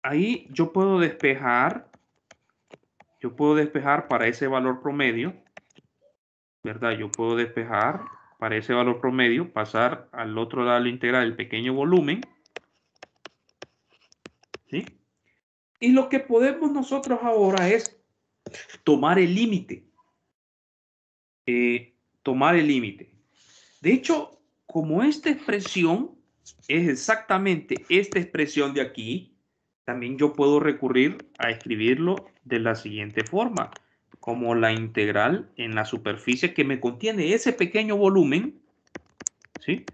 ahí yo puedo despejar para ese valor promedio, ¿verdad? Yo puedo despejar para ese valor promedio, pasar al otro lado de la integral el pequeño volumen, ¿sí? Y lo que podemos nosotros ahora es tomar el límite. Tomar el límite. De hecho, como esta expresión es exactamente esta expresión de aquí, también yo puedo recurrir a escribirlo de la siguiente forma, como la integral en la superficie que me contiene ese pequeño volumen, ¿sí?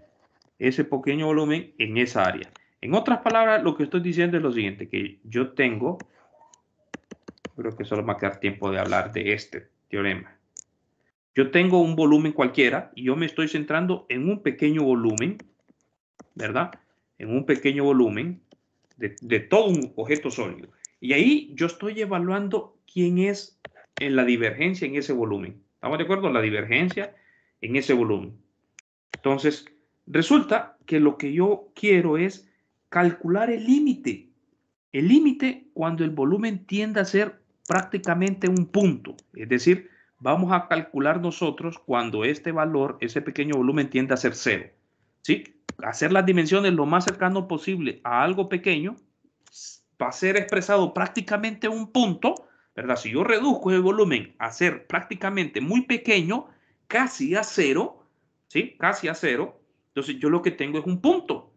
Ese pequeño volumen en esa área. En otras palabras, lo que estoy diciendo es lo siguiente, que yo tengo, creo que solo me va a quedar tiempo de hablar de este teorema. Yo tengo un volumen cualquiera y yo me estoy centrando en un pequeño volumen, ¿verdad? En un pequeño volumen de todo un objeto sólido. Y ahí yo estoy evaluando quién es en la divergencia en ese volumen. ¿Estamos de acuerdo? La divergencia en ese volumen. Entonces, resulta que lo que yo quiero es calcular el límite. El límite cuando el volumen tiende a ser prácticamente un punto. Es decir, vamos a calcular nosotros cuando este valor, ese pequeño volumen tiende a ser cero. ¿Sí? Hacer las dimensiones lo más cercano posible a algo pequeño va a ser expresado prácticamente un punto, ¿verdad? Si yo reduzco el volumen a ser prácticamente muy pequeño, casi a cero, ¿sí? Casi a cero, entonces yo lo que tengo es un punto.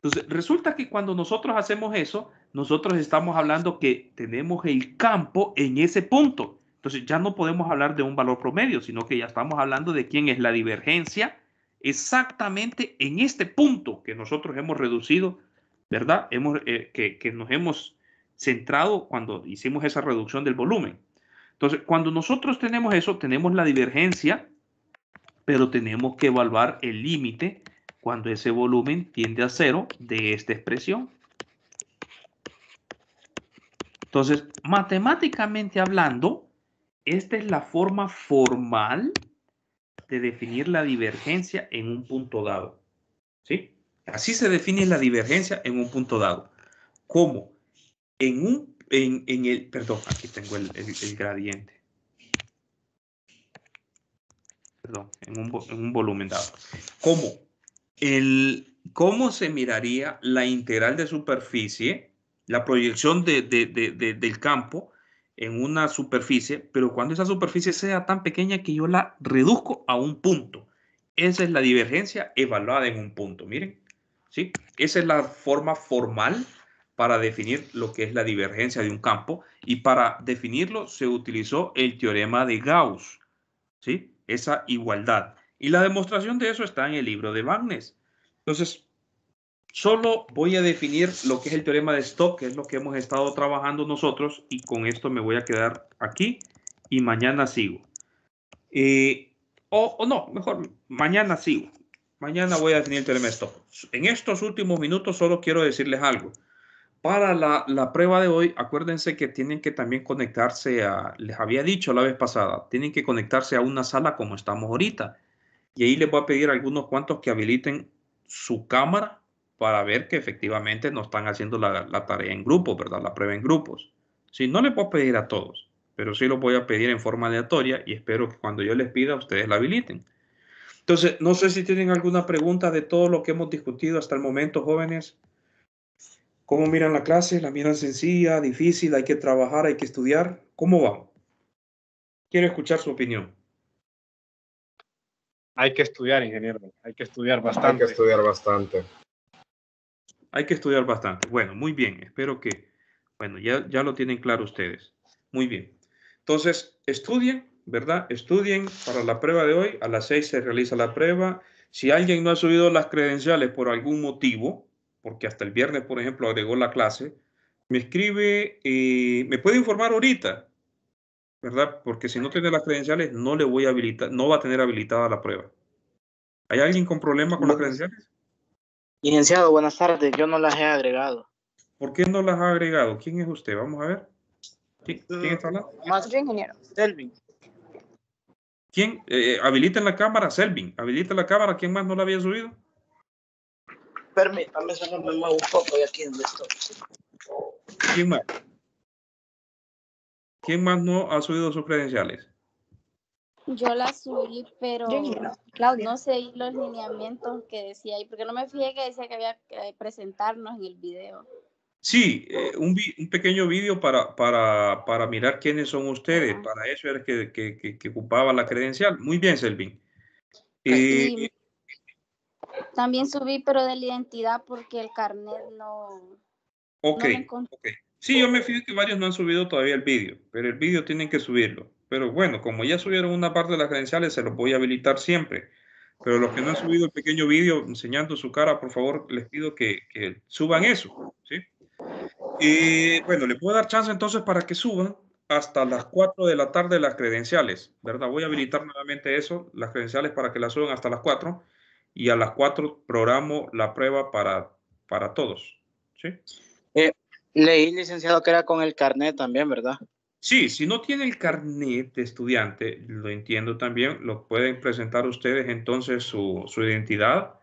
Entonces, resulta que cuando nosotros hacemos eso, nosotros estamos hablando que tenemos el campo en ese punto. Entonces, ya no podemos hablar de un valor promedio, sino que ya estamos hablando de quién es la divergencia exactamente en este punto que nosotros hemos reducido, ¿verdad? Que nos hemos centrado cuando hicimos esa reducción del volumen. Entonces, cuando nosotros tenemos eso, tenemos la divergencia, pero tenemos que evaluar el límite cuando ese volumen tiende a cero de esta expresión. Entonces, matemáticamente hablando, esta es la forma formal de definir la divergencia en un punto dado. ¿Sí? Así se define la divergencia en un punto dado. ¿Cómo? Perdón, aquí tengo el gradiente. Perdón, en un volumen dado. ¿Cómo se miraría la integral de superficie, la proyección del campo en una superficie, pero cuando esa superficie sea tan pequeña que yo la reduzco a un punto? Esa es la divergencia evaluada en un punto. Miren, ¿sí? Esa es la forma formal para definir lo que es la divergencia de un campo, y para definirlo se utilizó el teorema de Gauss, ¿sí? Esa igualdad. Y la demostración de eso está en el libro de Wagner. Entonces, Solo voy a definir lo que es el teorema de Stokes, que es lo que hemos estado trabajando nosotros, y con esto me voy a quedar aquí y mañana sigo. O no, mejor, mañana sigo. Mañana voy a definir el teorema de Stokes. En estos últimos minutos solo quiero decirles algo. Para la prueba de hoy, acuérdense que tienen que también conectarse a, les había dicho la vez pasada, tienen que conectarse a una sala como estamos ahorita. Y ahí les voy a pedir a algunos cuantos que habiliten su cámara para ver que efectivamente no están haciendo la tarea en grupos, ¿verdad? La prueba en grupos. Sí, no les puedo pedir a todos, pero sí lo voy a pedir en forma aleatoria y espero que cuando yo les pida ustedes la habiliten. Entonces, no sé si tienen alguna pregunta de todo lo que hemos discutido hasta el momento, jóvenes. ¿Cómo miran la clase? ¿La miran sencilla, difícil? ¿Hay que trabajar? ¿Hay que estudiar? ¿Cómo va? Quiero escuchar su opinión. Hay que estudiar, ingeniero. Hay que estudiar bastante. Hay que estudiar bastante. Hay que estudiar bastante. Bueno, muy bien. Espero que, bueno, ya lo tienen claro ustedes. Muy bien. Entonces, estudien, ¿verdad? Estudien para la prueba de hoy. A las 6 se realiza la prueba. Si alguien no ha subido las credenciales por algún motivo, porque hasta el viernes, por ejemplo, agregó la clase, me escribe, me puede informar ahorita, ¿verdad? Porque si no tiene las credenciales, no le voy a habilitar, no va a tener habilitada la prueba. ¿Hay alguien con problema con las credenciales? Licenciado, buenas tardes. Yo no las he agregado. ¿Por qué no las ha agregado? ¿Quién es usted? Vamos a ver. ¿Quién está hablando? Yo, ingeniero. Selvin. ¿Quién? Habiliten la cámara, Selvin. Habilita la cámara. ¿Quién más no la había subido? Permítame, solo me muevo un poco de aquí donde estoy. ¿Quién más? ¿Quién más no ha subido sus credenciales? Yo la subí, pero Claudia. no sé los lineamientos que decía ahí, porque no me fijé que decía que había que presentarnos en el video. Sí, un pequeño vídeo para mirar quiénes son ustedes. Ajá. Para eso era que ocupaba la credencial. Muy bien, Selvin. Y también subí, pero de la identidad, porque el carnet no Ok, lo encontré. ok. Sí, yo me fijo que varios no han subido todavía el vídeo, pero el vídeo tienen que subirlo. Pero bueno, como ya subieron una parte de las credenciales, se los voy a habilitar siempre. Pero los que no han subido el pequeño vídeo enseñando su cara, por favor, les pido que suban eso, ¿sí? Y bueno, le puedo dar chance entonces para que suban hasta las 4 de la tarde las credenciales, ¿verdad? Voy a habilitar nuevamente eso, las credenciales para que las suban hasta las 4 y a las 4 programo la prueba para todos, ¿sí? Leí, licenciado, que era con el carnet también, ¿verdad? Sí, si no tiene el carnet de estudiante, lo entiendo también, lo pueden presentar ustedes entonces su identidad.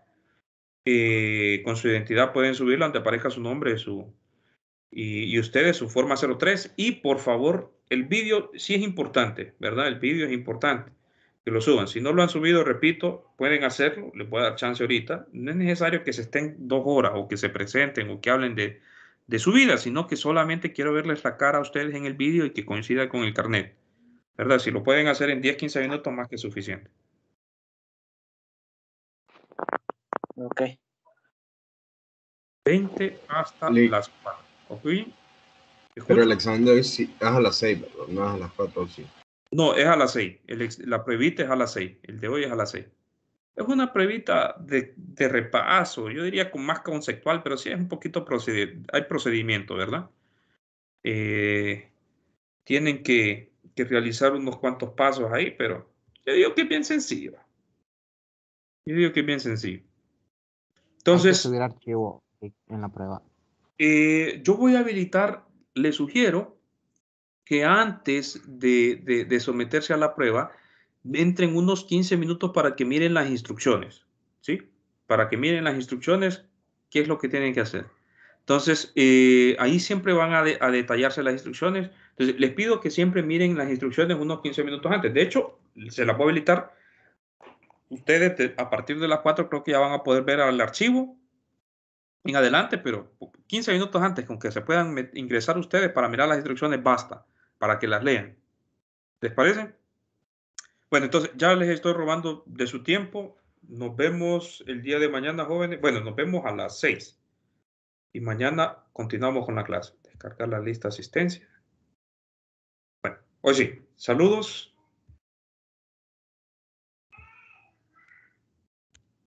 Con su identidad pueden subirlo ante aparezca su nombre y ustedes su forma 03. Y por favor, el vídeo sí es importante, ¿verdad? El vídeo es importante que lo suban. Si no lo han subido, repito, pueden hacerlo, les voy a dar chance ahorita. No es necesario que se estén 2 horas o que se presenten o que hablen de su vida, sino que solamente quiero verles la cara a ustedes en el vídeo y que coincida con el carnet, ¿verdad? Si lo pueden hacer en 10, 15 minutos, más que suficiente. Ok. 20 hasta las 4. ¿Ok? Pero el examen de hoy sí es a las 6, ¿verdad? No es a las 4 o sí. No, es a las 6. La pruebita es a las 6. El de hoy es a las 6. Es una pruebita de repaso, yo diría más conceptual, pero sí es un poquito hay procedimiento, ¿verdad? Tienen que realizar unos cuantos pasos ahí, pero yo digo que es bien sencillo. Yo digo que es bien sencillo. Entonces, hay que subir archivo en la prueba. Yo voy a habilitar, le sugiero que antes de someterse a la prueba, entren unos 15 minutos para que miren las instrucciones, ¿sí? Para que miren las instrucciones, qué es lo que tienen que hacer. Entonces, ahí siempre van a detallarse las instrucciones. Entonces, les pido que siempre miren las instrucciones unos 15 minutos antes. De hecho, se las voy a habilitar. Ustedes a partir de las 4 creo que ya van a poder ver el archivo en adelante, pero 15 minutos antes, con que se puedan ingresar ustedes para mirar las instrucciones, basta, para que las lean. ¿Les parece? Bueno, entonces ya les estoy robando de su tiempo. Nos vemos el día de mañana, jóvenes. Bueno, nos vemos a las 6. Y mañana continuamos con la clase. Descargar la lista de asistencia. Bueno, hoy sí. Saludos.